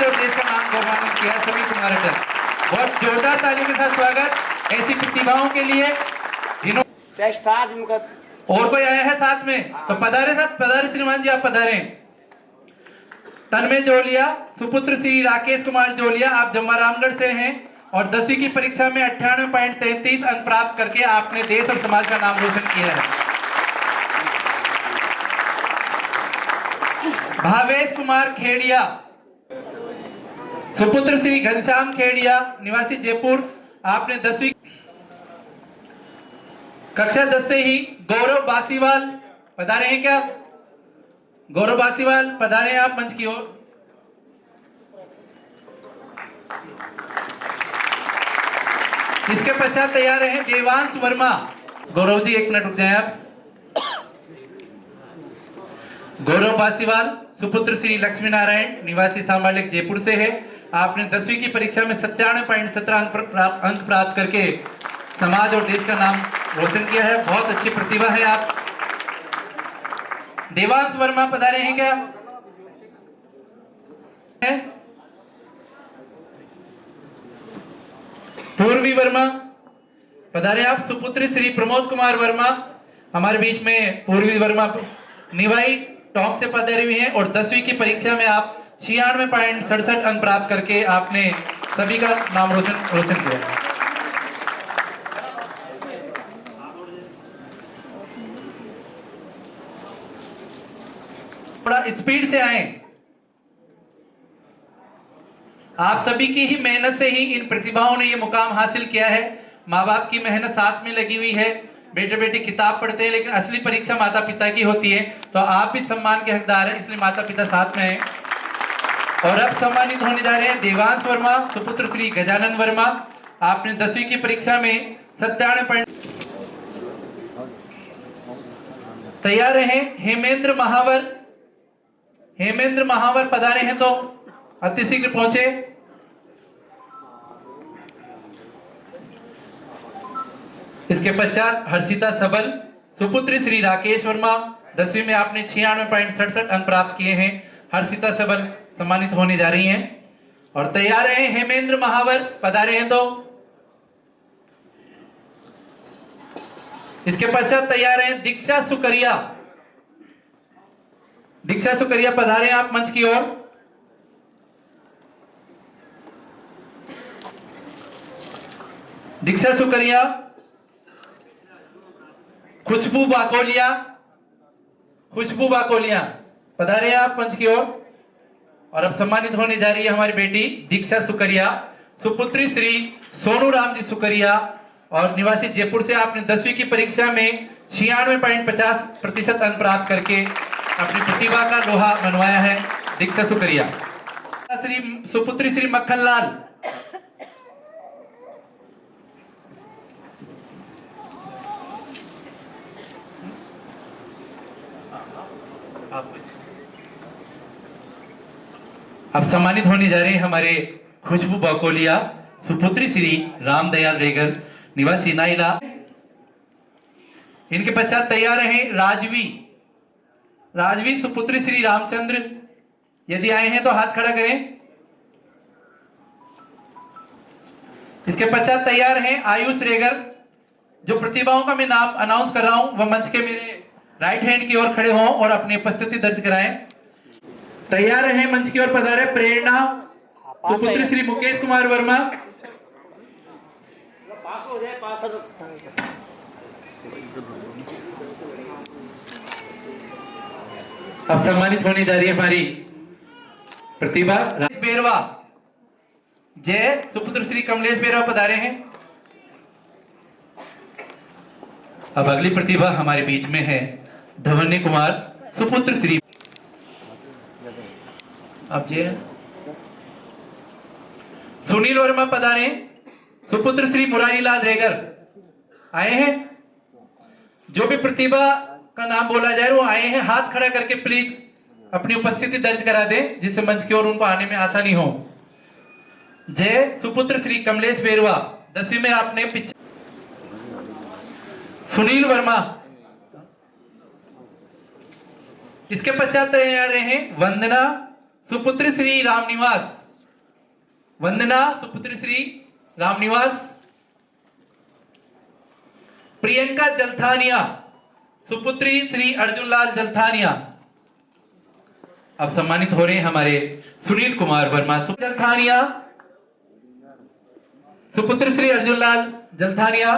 और देश का नाम गौरवान्वित किया। सभी कुमार अटल, बहुत जोरदार तालियों के साथ स्वागत ऐसी प्रतिभाओं के लिए जिन्होंने। और कोई आया है साथ में तो पधारे साहब, पधारे श्रीमान जी, आप पधारे। तन्मय जोलिया, सुपुत्र श्री राकेश कुमार जोलिया, आप जम्वारामगढ़ से हैं और 10वीं की परीक्षा में 98.33 अंक प्राप्त करके आपने देश और समाज का नाम रोशन किया है। भावेश कुमार खेड़िया, सुपुत्र श्री घनश्याम खेड़िया, निवासी जयपुर, आपने 10वीं कक्षा 10 से ही। गौरव बासीवाल पधारे हैं क्या? गौरव बासीवाल पधारे हैं आप मंच की ओर। इसके पश्चात तैयार हैं देवांश वर्मा। गौरव जी 1 मिनट रुक जाएं आप। गौरव बासीवाल, सुपुत्र श्री लक्ष्मी नारायण, निवासी सांबालिक जयपुर से है। आपने 10वीं की परीक्षा में 97.17 अंक प्राप्त करके समाज और देश का नाम रोशन किया है। बहुत अच्छी प्रतिभा है आप। देवांश वर्मा पधारे हैं क्या? पूर्वी वर्मा पधारे आप। सुपुत्र श्री प्रमोद कुमार वर्मा हमारे बीच में। पूर्वी वर्मा निवाई टोंक से पधारे हुए हैं और 10वीं की परीक्षा में आप 96.67 अंक प्राप्त करके आपने सभी का नाम रोशन किया। थोड़ा स्पीड से आए। आप सभी की ही मेहनत से ही इन प्रतिभाओं ने ये मुकाम हासिल किया है। माँ बाप की मेहनत साथ में लगी हुई है। बेटे बेटी किताब पढ़ते हैं लेकिन असली परीक्षा माता पिता की होती है, तो आप भी सम्मान के हकदार हैं, इसलिए माता पिता साथ में हैं। और अब सम्मानित होने जा रहे हैं देवांश वर्मा, सुपुत्र श्री गजानन वर्मा। आपने 10वीं की परीक्षा में 97 तैयार रहे। हेमेंद्र महावर, हेमेंद्र महावर पधारे हैं तो अतिशीघ्र पहुंचे। इसके पश्चात हर्षिता सबल, सुपुत्री श्री राकेश वर्मा, 10वीं में आपने 96.67 अंक प्राप्त किए हैं। हर्षिता सबल सम्मानित होने जा रही हैं। और तैयार रहे हेमेंद्र महावर, पधारे हैं तो। इसके पश्चात तैयार हैं दीक्षा सुकरिया। दीक्षा सुकरिया पधारे आप मंच की ओर। दीक्षा सुकरिया, खुशबू बाकोलिया, खुशबू बाकोलिया पधारे आप मंच की ओर। और अब सम्मानित होने जा रही है हमारी बेटी दीक्षा सुकरिया, सुपुत्री श्री सोनू राम जी सुकरिया और निवासी जयपुर से। आपने 10वीं की परीक्षा में 96.50% अंक प्राप्त करके अपनी प्रतिभा का लोहा मनवाया है। दीक्षा सुकरिया। श्री सुपुत्री श्री मक्खन लाल, अब सम्मानित होने जा रहे हैं हमारे खुशबू बाकोलिया, सुपुत्री श्री रामदयाल रेगर, निवासी नाइला। इनके पश्चात तैयार हैं राजवी, राजवी सुपुत्री श्री रामचंद्र। यदि आए हैं तो हाथ खड़ा करें। इसके पश्चात तैयार हैं आयुष रेगर। जो प्रतिभाओं का मैं नाम अनाउंस कर रहा हूं वह मंच के मेरे राइट हैंड की ओर खड़े हों और अपनी उपस्थिति दर्ज कराएं। तैयार हैं मंच की ओर पधारे प्रेरणा, सुपुत्री श्री मुकेश कुमार वर्मा। अब सम्मानित होने जा रही है हमारी प्रतिभा बेरवा। जय सुपुत्र श्री कमलेश बेरवा पधारे हैं। अब अगली प्रतिभा हमारे बीच में है धवन्य कुमार, सुपुत्र श्री। अब जय सुनील वर्मा पधारे, सुपुत्र श्री मुरारी लाल रेगर आए हैं। जो भी प्रतिभा का नाम बोला जाए वो आए हैं, हाथ खड़ा करके प्लीज अपनी उपस्थिति दर्ज करा दें जिससे मंच की ओर उनको आने में आसानी हो। जय सुपुत्र श्री कमलेश बेरवा, 10वीं में आपने सुनील वर्मा। इसके पश्चात तैयार रहे वंदना, सुपुत्र श्री रामनिवास, वंदना सुपुत्री श्री रामनिवास। प्रियंका जलथानिया सुपुत्री श्री अर्जुनलाल जलथानिया। अब सम्मानित हो रहे हैं हमारे सुनील कुमार वर्मा जलथानिया सुपुत्र श्री अर्जुनलाल जलथानिया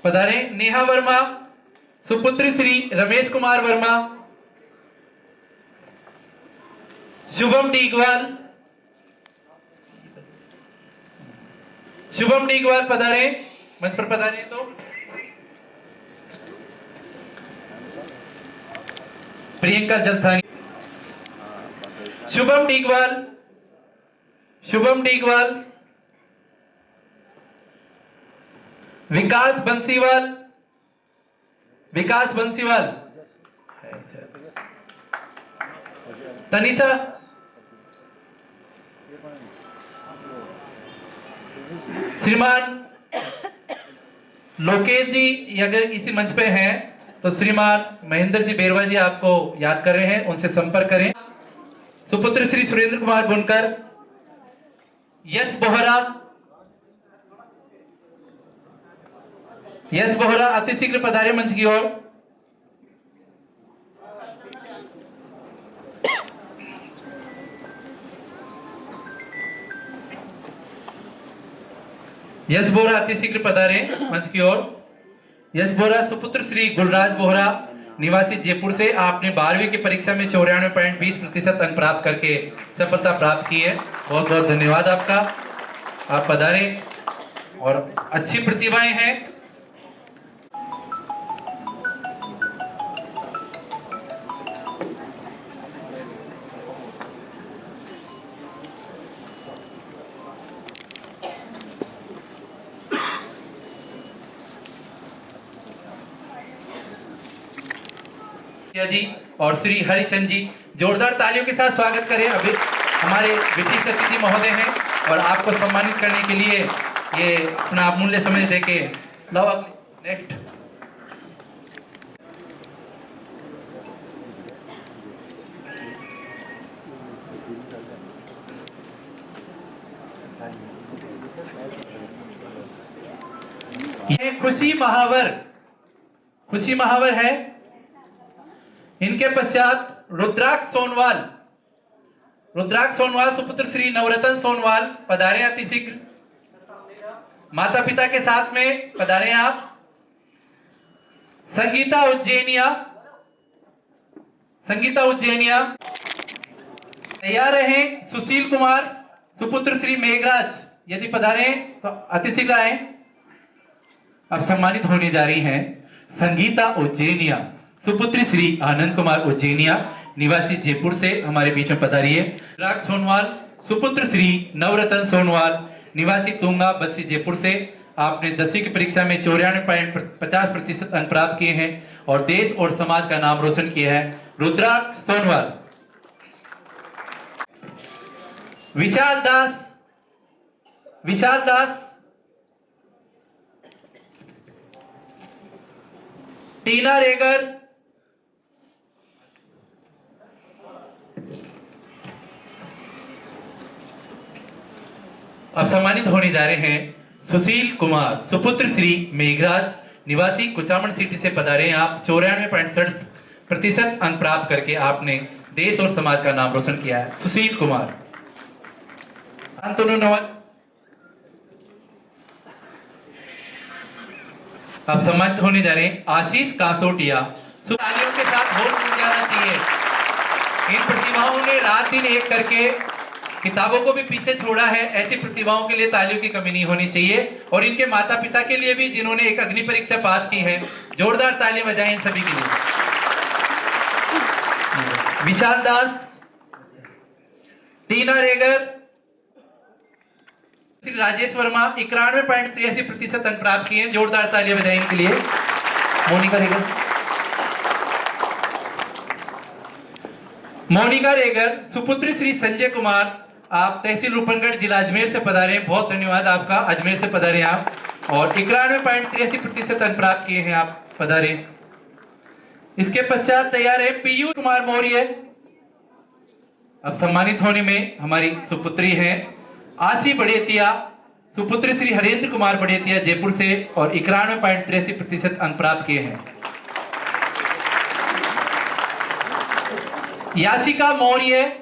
पधारे। नेहा वर्मा सुपुत्र श्री रमेश कुमार वर्मा। शुभम डीगवाल पधारे, मंच पर पधारे। तो प्रियंका जलथानी, शुभम डीगवाल, विकास बंसीवाल, तनिषा, श्रीमान लोकेश जी अगर इसी मंच पे हैं तो श्रीमान महेंद्र जी बेरवा जी आपको याद कर रहे हैं, उनसे संपर्क करें। सुपुत्र श्री सुरेंद्र कुमार बुनकर। यश बोहरा अति शीघ्र पधारे मंच की ओर। यश बोहरा अति शीघ्र पधारे मंच की ओर। यश बोहरा सुपुत्र श्री गुलराज बोहरा निवासी जयपुर से। आपने 12वीं की परीक्षा में 94.20% अंक प्राप्त करके सफलता प्राप्त की है। बहुत बहुत धन्यवाद आपका, आप पधारे और अच्छी प्रतिभाएं हैं। जी और श्री हरिचंद जी, जोरदार तालियों के साथ स्वागत करें। अभी हमारे विशिष्ट अतिथि महोदय हैं और आपको सम्मानित करने के लिए ये अपना अमूल्य समय देके लाओ अगले नेक्स्ट। ये खुशी महावर है। इनके पश्चात रुद्राक्ष सोनवाल सुपुत्र श्री नवरत्न सोनवाल पधारे अति शीघ्र। माता पिता के साथ में पधारे आप। संगीता उज्जैनिया तैयार रहे। सुशील कुमार सुपुत्र श्री मेघराज यदि पधारे तो अति शीघ्र आए। अब सम्मानित होने जा रही हैं संगीता उज्जैनिया सुपुत्री श्री आनंद कुमार उज्जैनिया निवासी जयपुर से हमारे बीच में पधारी है। राग सोनवाल सुपुत्र श्री नवरत्न सोनवाल निवासी तुंगा बस्सी जयपुर से। आपने 10वीं की परीक्षा में 94.50% अंक प्राप्त किए हैं और देश और समाज का नाम रोशन किया है। रुद्राक्ष सोनवाल। विशाल दास टीना रेगर अब सम्मानित होने जा रहे हैं सुशील कुमार सुपुत्र श्री मेघराज निवासी कुचामन सिटी से पधारे। आप 94.60% अंक प्राप्त करके आपने देश और समाज का नाम रोशन किया है। सुशील कुमार। अंतनु नवल। अब सम्मानित होने जा रहे हैं आशीष कासोटिया। तालियों के साथ होड़ टूट जाना चाहिए। इन प्रतिभाओं ने रात दिन एक करके किताबों को भी पीछे छोड़ा है। ऐसी प्रतिभाओं के लिए तालियों की कमी नहीं होनी चाहिए और इनके माता पिता के लिए भी जिन्होंने एक अग्नि परीक्षा पास की है। जोरदार तालियां बजाएं इन सभी के लिए। विशाल दास, टीना रेगर, श्री राजेश वर्मा 91.83% अंक प्राप्त किए हैं। जोरदार तालियां बजाएं इनके लिए। मोनिका रेगर सुपुत्री श्री संजय कुमार। आप तहसील रूपनगढ़ जिला अजमेर से पधारे। बहुत धन्यवाद आपका, अजमेर से पधारे आप और 91.83% अंक प्राप्त किए हैं आप पधारे। इसके पश्चात तैयार है पीयूष कुमार मौर्य। अब सम्मानित होने में हमारी सुपुत्री है आशी बड़ेतिया सुपुत्र श्री हरेंद्र कुमार बड़ेतिया जयपुर से और 91.83% अंक प्राप्त किए हैं। याशिका मौर्य,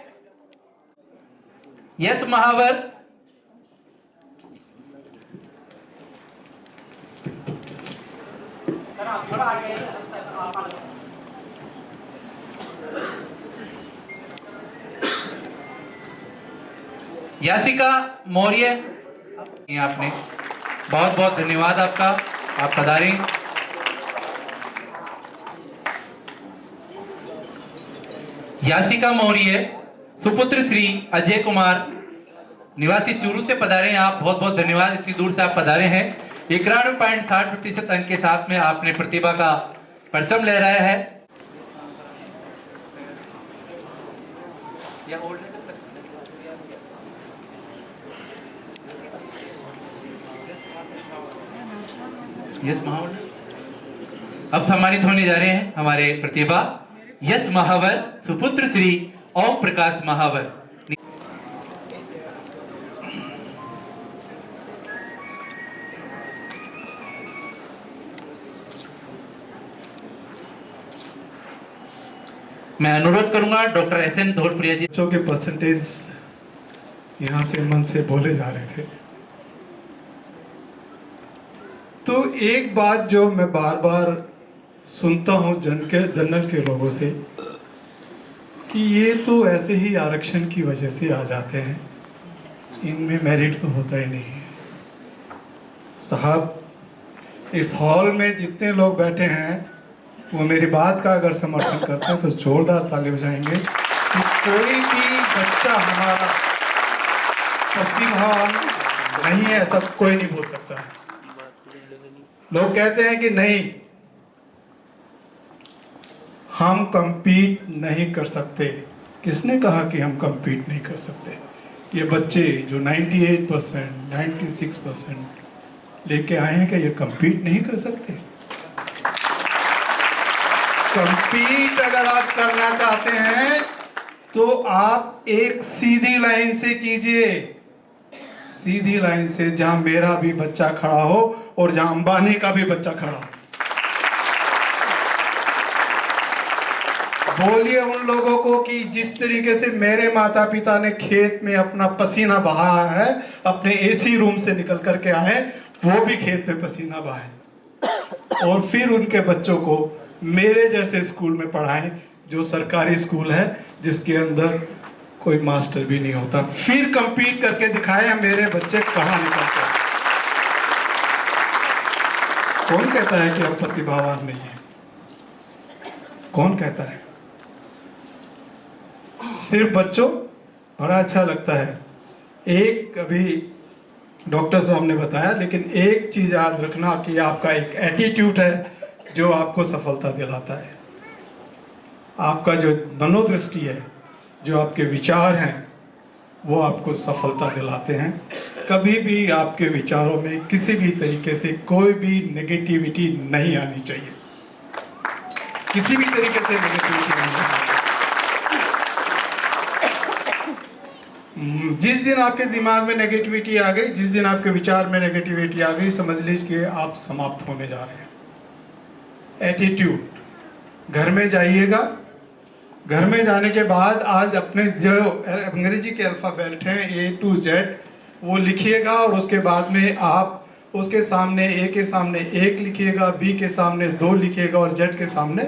यश महावर, याशिका मौर्य, आपने बहुत बहुत धन्यवाद आपका, आप पधारें। याशिका मौर्य सुपुत्र श्री अजय कुमार निवासी चूरू से पधारे हैं आप, बहुत बहुत धन्यवाद, इतनी दूर से आप पधारे हैं। 91.60% अंक के साथ में आपने प्रतिभा का परचम लहराया है। यस महावर अब सम्मानित होने जा रहे हैं हमारे प्रतिभा यश महावर सुपुत्र श्री ओम प्रकाश महावर। मैं अनुरोध करूंगा डॉक्टर एसएन धोलपुरिया जी। बच्चों के परसेंटेज यहाँ से मन से बोले जा रहे थे, तो एक बात जो मैं बार बार सुनता हूँ जनरल के लोगों से कि ये तो ऐसे ही आरक्षण की वजह से आ जाते हैं, इनमें मेरिट तो होता ही नहीं है। साहब, इस हॉल में जितने लोग बैठे हैं वो मेरी बात का अगर समर्थन करते हैं तो जोरदार ताली बजाएंगे कि कोई भी बच्चा हमारा प्रतिभावान नहीं है, ऐसा कोई नहीं बोल सकता है। लोग कहते हैं कि नहीं, हम compete नहीं कर सकते। किसने कहा कि हम compete नहीं कर सकते? ये बच्चे जो 98%, 96% लेके आए हैं, क्या ये compete नहीं कर सकते? compete अगर आप करना चाहते हैं तो आप एक सीधी लाइन से कीजिए, सीधी लाइन से, जहां मेरा भी बच्चा खड़ा हो और जहां अंबानी का भी बच्चा खड़ा हो। बोलिए उन लोगों को कि जिस तरीके से मेरे माता पिता ने खेत में अपना पसीना बहाया है, अपने एसी रूम से निकल करके आए, वो भी खेत में पसीना बहाए और फिर उनके बच्चों को मेरे जैसे स्कूल में पढ़ाएं, जो सरकारी स्कूल है जिसके अंदर कोई मास्टर भी नहीं होता, फिर कंपीट करके दिखाएं मेरे बच्चे कहाँ निकलते हैं। कौन कहता है कि अब प्रतिभावान नहीं है? कौन कहता है? सिर्फ बच्चों, बड़ा अच्छा लगता है। एक अभी डॉक्टर साहब ने बताया, लेकिन एक चीज याद रखना कि आपका एक एटीट्यूड है जो आपको सफलता दिलाता है। आपका जो मनोदृष्टि है, जो आपके विचार हैं, वो आपको सफलता दिलाते हैं। कभी भी आपके विचारों में किसी भी तरीके से कोई भी नेगेटिविटी नहीं आनी चाहिए, किसी भी तरीके से नेगेटिविटी नहीं आनी चाहिए। जिस दिन आपके दिमाग में नेगेटिविटी आ गई, जिस दिन आपके विचार में नेगेटिविटी आ गई, समझ लीजिए आप समाप्त होने जा रहे हैं। एटीट्यूड, घर में जाइएगा, घर में जाने के बाद आज अपने जो अंग्रेजी के अल्फ़ाबेट हैं A to Z, वो लिखिएगा और उसके बाद में आप उसके सामने A के सामने 1 लिखिएगा, B के सामने 2 लिखिएगा और Z के सामने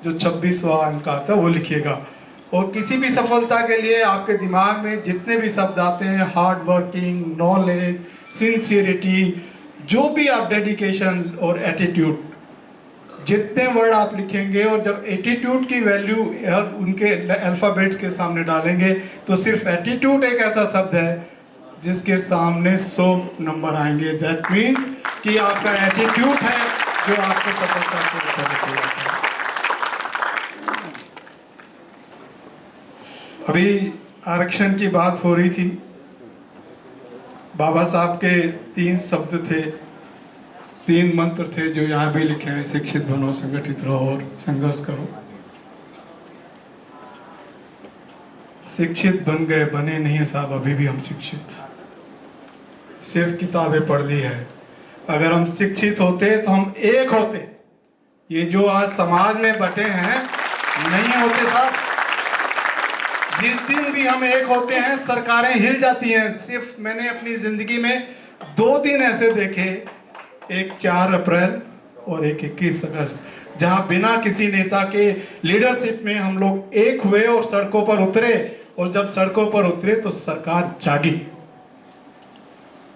जो 26वां अंक आता है वो लिखिएगा। और किसी भी सफलता के लिए आपके दिमाग में जितने भी शब्द आते हैं, हार्ड वर्किंग, नॉलेज, सिंसियरिटी, जो भी आप, डेडिकेशन और एटीट्यूड, जितने वर्ड आप लिखेंगे और जब एटीट्यूड की वैल्यू उनके अल्फ़ाबेट्स के सामने डालेंगे तो सिर्फ एटीट्यूड एक ऐसा शब्द है जिसके सामने 100 नंबर आएंगे। दैट मीन्स कि आपका एटीट्यूड है जो आपको सफलता को देता है। अभी आरक्षण की बात हो रही थी, बाबा साहब के 3 शब्द थे, 3 मंत्र थे जो यहाँ भी लिखे हैं, शिक्षित बनो, संगठित रहो और संघर्ष करो। शिक्षित बन गए, बने नहीं है साहब, अभी भी हम शिक्षित। सिर्फ किताबें पढ़ ली है। अगर हम शिक्षित होते तो हम एक होते। ये जो आज समाज में बटे हैं नहीं होते साहब। जिस दिन भी हम एक होते हैं सरकारें हिल जाती हैं। सिर्फ मैंने अपनी जिंदगी में 2 दिन ऐसे देखे, एक 4 अप्रैल और एक 21 अगस्त, जहां बिना किसी नेता के लीडरशिप में हम लोग एक हुए और सड़कों पर उतरे। और जब सड़कों पर उतरे तो सरकार जागी।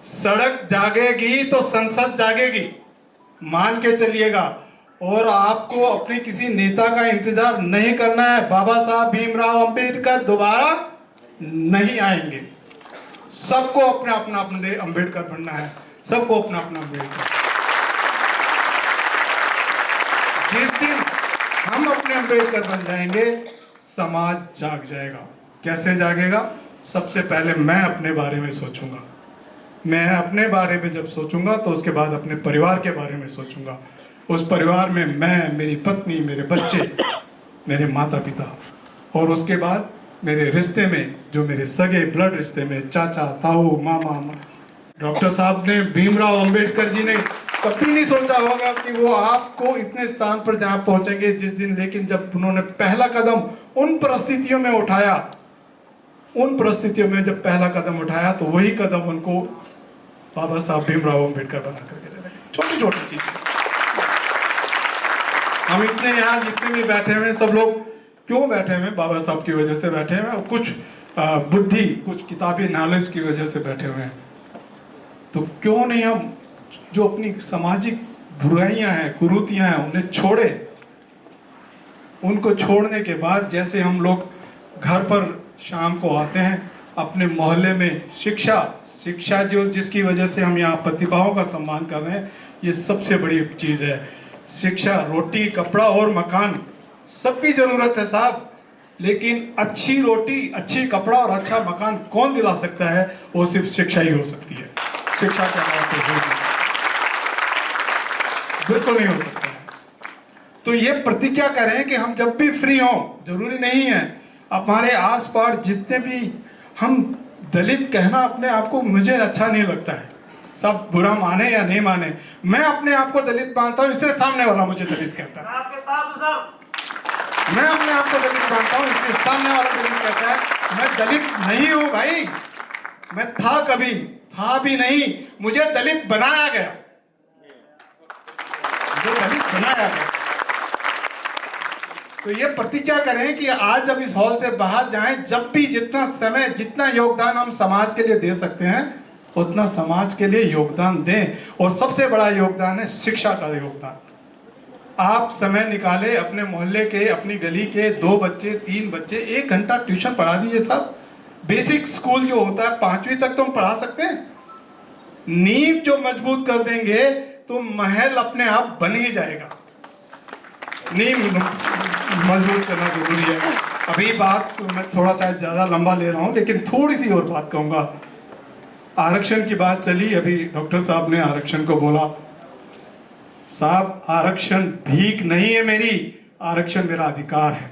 सड़क जागेगी तो संसद जागेगी, मान के चलिएगा। और आपको अपने किसी नेता का इंतजार नहीं करना है। बाबा साहब भीमराव अंबेडकर दोबारा नहीं आएंगे। सबको अपना अपना अपने अंबेडकर बनना है, सबको अपना अपना अंबेडकर। जिस दिन हम अपने अंबेडकर बन जाएंगे समाज जाग जाएगा। कैसे जागेगा? सबसे पहले मैं अपने बारे में सोचूंगा। मैं अपने बारे में जब सोचूंगा तो उसके बाद अपने परिवार के बारे में सोचूंगा। उस परिवार में मैं, मेरी पत्नी, मेरे बच्चे, मेरे माता पिता, और उसके बाद मेरे रिश्ते में जो मेरे सगे ब्लड रिश्ते में चाचा, ताऊ, मामा। डॉक्टर साहब ने, भीमराव अंबेडकर जी ने कभी नहीं सोचा होगा कि वो आपको इतने स्थान पर जहां पहुंचेंगे जिस दिन, लेकिन जब उन्होंने पहला कदम उन परिस्थितियों में उठाया, उन परिस्थितियों में जब पहला कदम उठाया तो वही कदम उनको बाबा साहब भीमराव अंबेडकर बना करके चले। छोटी छोटी चीज। हम इतने यहाँ जितने भी बैठे हुए सब लोग क्यों बैठे हुए? बाबा साहब की वजह से बैठे हुए हैं, और कुछ बुद्धि, कुछ किताबी नॉलेज की वजह से बैठे हुए हैं। तो क्यों नहीं हम जो अपनी सामाजिक बुराइयां हैं, कुरीतियां हैं, उन्हें छोड़े। उनको छोड़ने के बाद जैसे हम लोग घर पर शाम को आते हैं, अपने मोहल्ले में शिक्षा जो जिसकी वजह से हम यहाँ प्रतिभाओं का सम्मान कर रहे हैं, ये सबसे बड़ी चीज़ है। शिक्षा, रोटी, कपड़ा और मकान सबकी ज़रूरत है साहब, लेकिन अच्छी रोटी, अच्छी कपड़ा और अच्छा मकान कौन दिला सकता है? वो सिर्फ शिक्षा ही हो सकती है। शिक्षा के अलावा तो बिल्कुल नहीं हो सकता है। तो ये प्रतिज्ञा करें कि हम जब भी फ्री हों, जरूरी नहीं है हमारे आस पास जितने भी, हम दलित कहना अपने आप को मुझे अच्छा नहीं लगता है। सब बुरा माने या नहीं माने, मैं अपने आप को दलित मानता हूँ, इसलिए सामने वाला मुझे दलित कहता है। आपके साथ सर। मैं अपने आप को दलित मानता हूँ, इसलिए सामने वाला दलित कहता है। मैं दलित नहीं हूँ भाई, मैं कभी था भी नहीं, मुझे दलित बनाया गया, मुझे दलित बनाया गया। तो ये प्रतिज्ञा करें कि आज जब इस हॉल से बाहर जाएं, जब भी जितना समय, जितना योगदान हम समाज के लिए दे सकते हैं उतना समाज के लिए योगदान दें। और सबसे बड़ा योगदान है शिक्षा का योगदान। आप समय निकाले, अपने मोहल्ले के, अपनी गली के 2 बच्चे, 3 बच्चे, 1 घंटा ट्यूशन पढ़ा दीजिए। सब बेसिक स्कूल जो होता है 5वीं तक तो हम पढ़ा सकते हैं। नींव जो मजबूत कर देंगे तो महल अपने आप बन ही जाएगा। नींव मजबूत करना जरूरी है। अभी बात मैं थोड़ा सा ज़्यादा लंबा ले रहा हूँ, लेकिन थोड़ी सी और बात कहूँगा। आरक्षण की बात चली, अभी डॉक्टर साहब ने आरक्षण को बोला। साहब, आरक्षण भीख नहीं है मेरी, आरक्षण मेरा अधिकार है।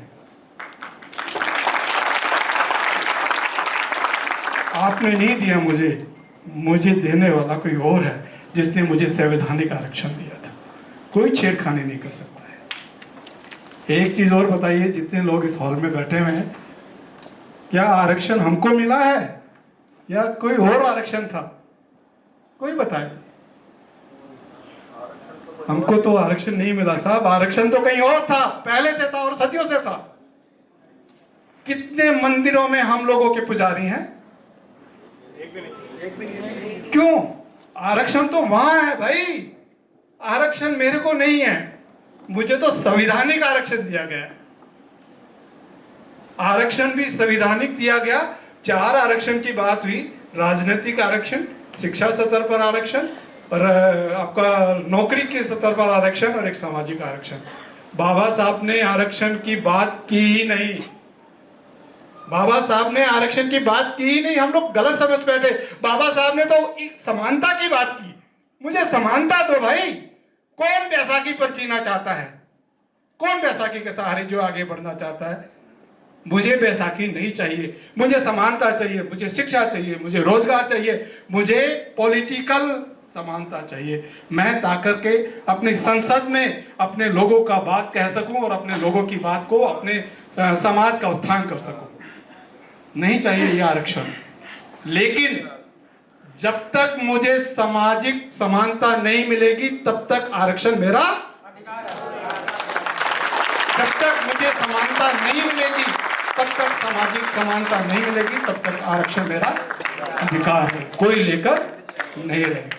आपने नहीं दिया मुझे देने वाला कोई और है, जिसने मुझे संवैधानिक आरक्षण दिया था। कोई छेड़खानी नहीं कर सकता है। एक चीज और बताइए, जितने लोग इस हॉल में बैठे हुए हैं, क्या आरक्षण हमको मिला है या कोई और आरक्षण था? कोई बताए। हमको तो आरक्षण नहीं मिला साहब, आरक्षण तो कहीं और था, पहले से था और सदियों से था। कितने मंदिरों में हम लोगों के पुजारी हैं? क्यों? आरक्षण तो वहां है भाई, आरक्षण मेरे को नहीं है, मुझे तो संवैधानिक आरक्षण दिया गया। आरक्षण भी संवैधानिक दिया गया। 4 आरक्षण की बात हुई, राजनीतिक आरक्षण, शिक्षा स्तर पर आरक्षण, और आपका नौकरी के स्तर पर आरक्षण, और एक सामाजिक आरक्षण। बाबा साहब ने आरक्षण की बात की ही नहीं। बाबा साहब ने आरक्षण की बात की ही नहीं। हम लोग गलत समझ बैठे। बाबा साहब ने तो समानता की बात की। मुझे समानता दो भाई। कौन बैसाखी पर जीना चाहता है? कौन बैसाखी के सहारे जो आगे बढ़ना चाहता है? मुझे बैसाखी नहीं चाहिए, मुझे समानता चाहिए, मुझे शिक्षा चाहिए, मुझे रोजगार चाहिए, मुझे पॉलिटिकल समानता चाहिए। मैं ताकर के अपनी संसद में अपने लोगों का बात कह सकूं और अपने लोगों की बात को अपने समाज का उत्थान कर सकूं। नहीं चाहिए ये आरक्षण। लेकिन जब तक मुझे सामाजिक समानता नहीं मिलेगी तब तक आरक्षण मेरा, जब तक मुझे समानता नहीं मिलेगी तब तक सामाजिक समानता नहीं मिलेगी, तब तक आरक्षण मेरा अधिकार है, कोई लेकर नहीं रहेगा।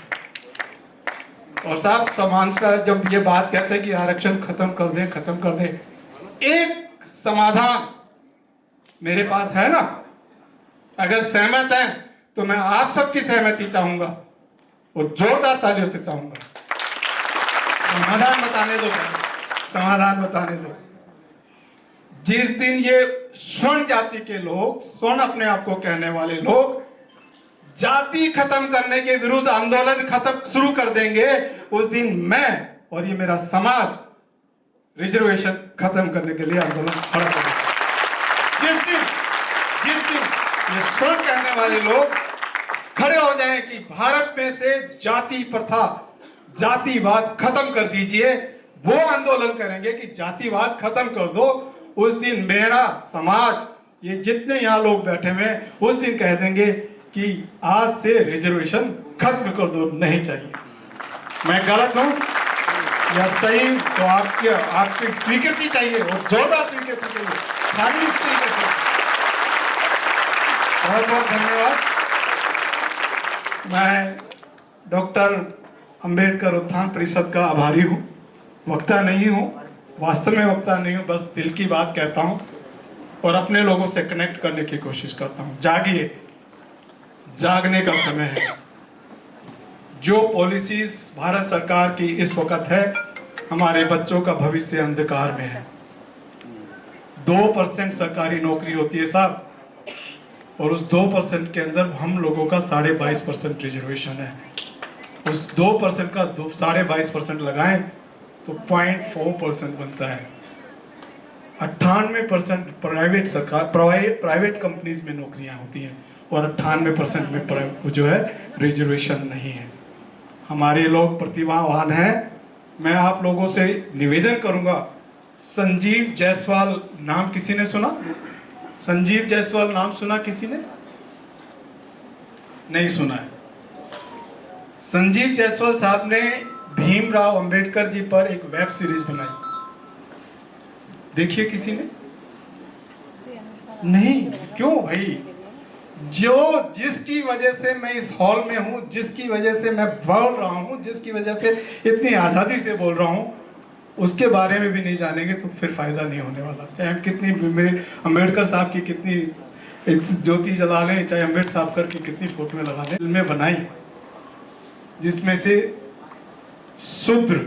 और साहब समानता जब ये बात कहते हैं कि आरक्षण खत्म कर दे, खत्म कर दे, एक समाधान मेरे पास है ना। अगर सहमत हैं तो मैं आप सबकी सहमति चाहूंगा और जोरदार तालियों से चाहूंगा। समाधान बताने दो, समाधान बताने दो। जिस दिन ये स्वर्ण जाति के लोग, स्वर्ण अपने आप को कहने वाले लोग जाति खत्म करने के विरुद्ध आंदोलन खत्म शुरू कर देंगे, उस दिन मैं और ये मेरा समाज रिजर्वेशन खत्म करने के लिए आंदोलन खड़ा करेगा। जिस दिन ये स्वर्ण कहने वाले लोग खड़े हो जाएं कि भारत में से जाति प्रथा, जातिवाद खत्म कर दीजिए, वो आंदोलन करेंगे कि जातिवाद खत्म कर दो, उस दिन मेरा समाज, ये जितने यहाँ लोग बैठे हुए हैं, उस दिन कह देंगे कि आज से रिजर्वेशन खत्म कर दो, नहीं चाहिए। मैं गलत हूं या सही? तो आपकी स्वीकृति चाहिए और जोरदार स्वीकृति चाहिए, खाली स्वीकृति। बहुत बहुत धन्यवाद। मैं डॉक्टर अंबेडकर उत्थान परिषद का आभारी हूँ। वक्ता नहीं हूँ, वास्तव में वक्ता नहीं हूँ, बस दिल की बात कहता हूँ और अपने लोगों से कनेक्ट करने की कोशिश करता हूँ। जागिए, जागने का समय है। जो पॉलिसीज भारत सरकार की इस वक्त है, हमारे बच्चों का भविष्य अंधकार में है। 2% सरकारी नौकरी होती है साहब, और उस 2% के अंदर हम लोगों का 22.5% रिजर्वेशन है। उस 2% का 22.5% लगाएं तो 0.4% बनता है। 98% प्राइवेट सरकार, प्राइवेट कंपनीज में नौकरियां होती हैं और 98% में जो है रिजर्वेशन नहीं है। हमारे लोग प्रतिभावान हैं। मैं आप लोगों से निवेदन करूंगा, संजीव जायसवाल नाम किसी ने सुना? संजीव जायसवाल नाम सुना किसी ने? नहीं सुना है। संजीव जायसवाल साहब ने भीमराव अंबेडकर जी पर एक वेब सीरीज बनाई, देखिए किसी ने? नहीं। क्यों भाई? जिसकी वजह से मैं इस हॉल में हूं, जिसकी वजह से मैं बोल रहा हूं, जिसकी वजह से इतनी आजादी से बोल रहा हूं, उसके बारे में भी नहीं जानेंगे तो फिर फायदा नहीं होने वाला। चाहे हम कितनी, मेरे अंबेडकर साहब की कितनी ज्योति जला लें, चाहे अंबेडकर की कितनी फोटो लगा लें, फिल्में बनाई जिसमें से शूद्र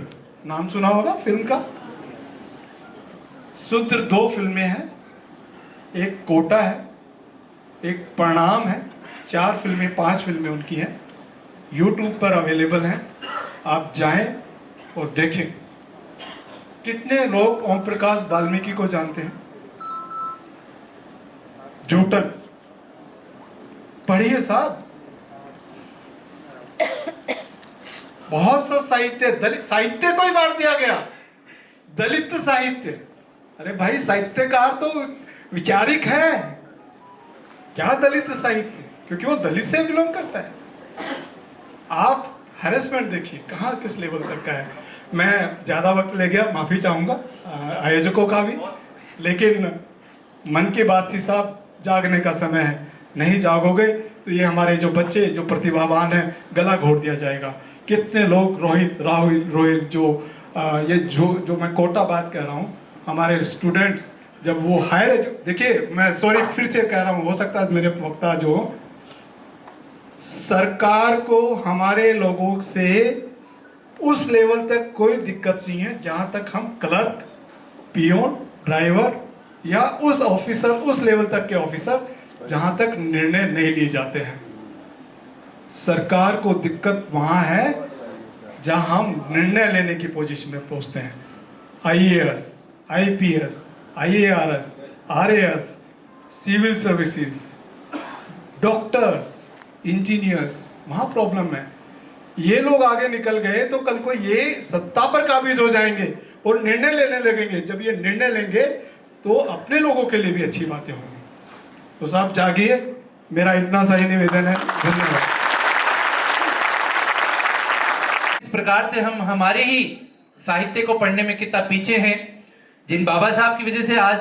नाम सुना होगा फिल्म का। शूद्र 2 फिल्में हैं, एक कोटा है, एक प्रणाम है। 4 फिल्में 5 फिल्में उनकी हैं, YouTube पर अवेलेबल हैं। आप जाएं और देखें। कितने लोग ओम प्रकाश वाल्मीकि को जानते हैं? जूटन पढ़िए साहब, बहुत सा साहित्य, दलित साहित्य को ही बांट दिया गया, दलित साहित्य। अरे भाई, साहित्यकार तो विचारिक है, क्या दलित साहित्य? क्योंकि वो दलित से बिलोंग करता है। आप हैरेसमेंट देखिए कहाँ किस लेवल तक का है। मैं ज्यादा वक्त ले गया, माफी चाहूंगा आयोजकों का भी, लेकिन मन की बात थी साहब, जागने का समय है। नहीं जागोगे तो ये हमारे जो बच्चे, जो प्रतिभावान हैं, गला घोट दिया जाएगा। कितने लोग, रोहित, राहुल, ये जो मैं कोटा बात कह रहा हूँ, हमारे स्टूडेंट्स जब वो हायर, देखिए मैं सॉरी फिर से कह रहा हूँ, हो सकता है मेरे वक्ता जो, सरकार को हमारे लोगों से उस लेवल तक कोई दिक्कत नहीं है जहां तक हम क्लर्क, पियोन, ड्राइवर या उस ऑफिसर, उस लेवल तक के ऑफिसर जहां तक निर्णय नहीं लिए जाते हैं। सरकार को दिक्कत वहां है जहां हम निर्णय लेने की पोजीशन में पहुंचते हैं। IAS, IPS, IARS, RAS, civil services, doctors, engineers, वहां प्रॉब्लम है। ये लोग आगे निकल गए तो कल को ये सत्ता पर काबिज हो जाएंगे और निर्णय लेने लगेंगे। जब ये निर्णय लेंगे तो अपने लोगों के लिए भी अच्छी बातें होंगी। तो साहब जागिए, मेरा इतना सा ही निवेदन है। धन्यवाद। इस प्रकार से हम हमारे ही साहित्य को पढ़ने में कितना पीछे हैं। जिन बाबा साहब की वजह से आज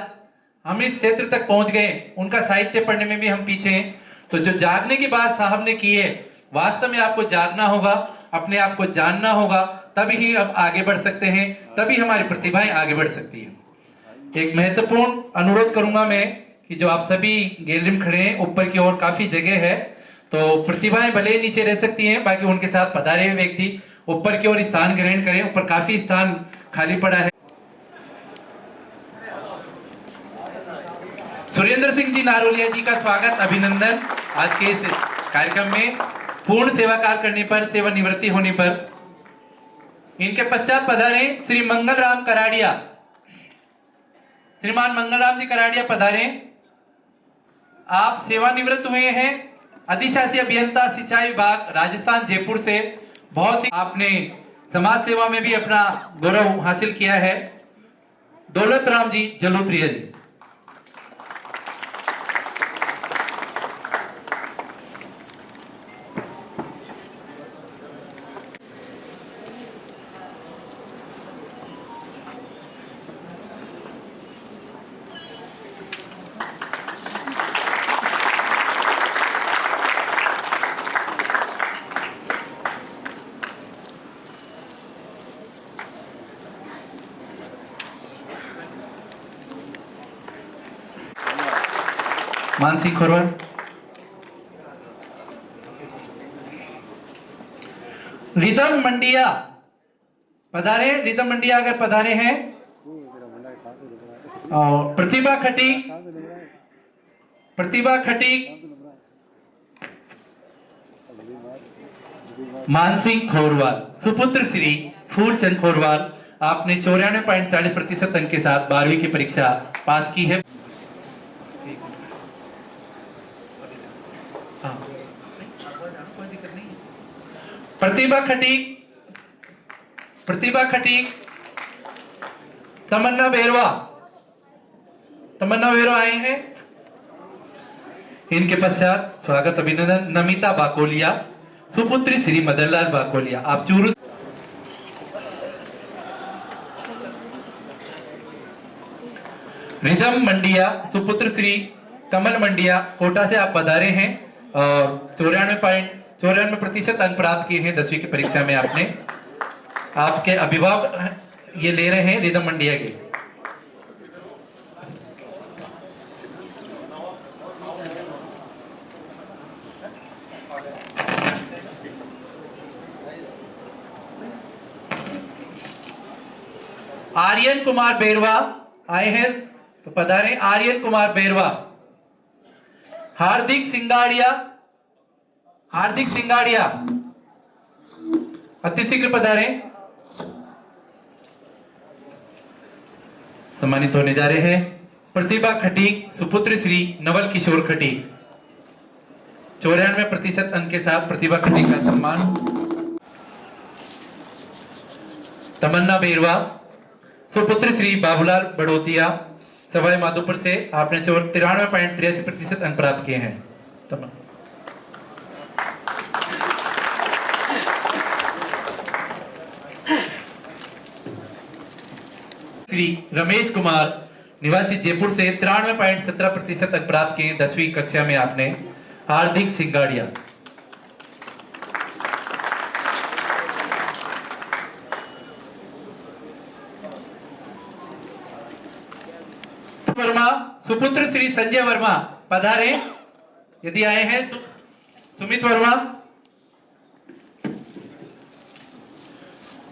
हम इस क्षेत्र तक पहुंच गए, उनका साहित्य पढ़ने में भी हम पीछे हैं। तो जो जागने की बात साहब ने की है, वास्तव में आपको जागना होगा, अपने आप को जानना होगा, तभी ही अब आगे बढ़ सकते हैं, तभी हमारी प्रतिभाएं आगे बढ़ सकती हैं। एक महत्वपूर्ण अनुरोध करूंगा मैं कि जो आप सभी गैलरी में खड़े हैं, ऊपर की ओर काफी जगह है, तो प्रतिभाएं भले ही नीचे रह सकती हैं, बाकी उनके साथ पधारे हुए व्यक्ति ऊपर की ओर स्थान ग्रहण करें। ऊपर काफी स्थान खाली पड़ा है। सुरेंद्र सिंह जी नारोलिया जी का स्वागत, अभिनंदन आज के इस कार्यक्रम में पूर्ण सेवा कार्य करने पर, सेवानिवृत्ति होने पर। इनके पश्चात पधारे श्री मंगल राम कराड़िया। श्रीमान मंगल राम जी कराड़िया पधारे। आप सेवानिवृत्त हुए हैं अधिशासी अभियंता सिंचाई विभाग राजस्थान जयपुर से। बहुत ही आपने समाज सेवा में भी अपना गौरव हासिल किया है। दौलत राम जी जलोत्रिया जी। मानसी खोरवर। रिदम मंडिया पधारे। रिदम मंडिया अगर पधारे हैं। और प्रतिभा खटीक। प्रतिभा खटीक। मानसी खोरवाल सुपुत्र श्री फूलचंद खोरवाल। आपने 94.40% अंक के साथ 12वीं की परीक्षा पास की है। प्रतिभा खटीक। प्रतिभा खटीक। तमन्ना बेरवा। तमन्ना बेरवा आए हैं। इनके पश्चात स्वागत, अभिनंदन नमिता बाकोलिया सुपुत्री श्री मदनलाल बाकोलिया। आप चूरू। रिदम मंडिया सुपुत्र श्री कमल मंडिया कोटा से आप पधारे हैं और 94% अंक प्राप्त किए हैं 10वीं की परीक्षा में। आपने आपके अभिभावक ये ले रहे हैं रिदम मंडिया के। आर्यन कुमार बेरवा आए हैं तो पधारे। आर्यन कुमार बेरवा। हार्दिक सिंगाड़िया। हार्दिक सिंगाड़िया अति शीघ्र पधारे। सम्मानित होने जा रहे हैं प्रतिभा खटीक सुपुत्र श्री नवल किशोर खटीक। 94% अंक के साथ प्रतिभा खटीक का सम्मान। तमन्ना बेरवा सुपुत्र श्री बाबूलाल बड़ोतिया सवाई माधोपुर से। आपने 93.83% अंक प्राप्त किए हैं। श्री रमेश कुमार निवासी जयपुर से 93.17% अंक प्राप्त किए 10वीं कक्षा में। आपने हार्दिक सिंगाड़िया। वर्मा सुपुत्र श्री संजय वर्मा पधारे यदि आए हैं। सुमित वर्मा।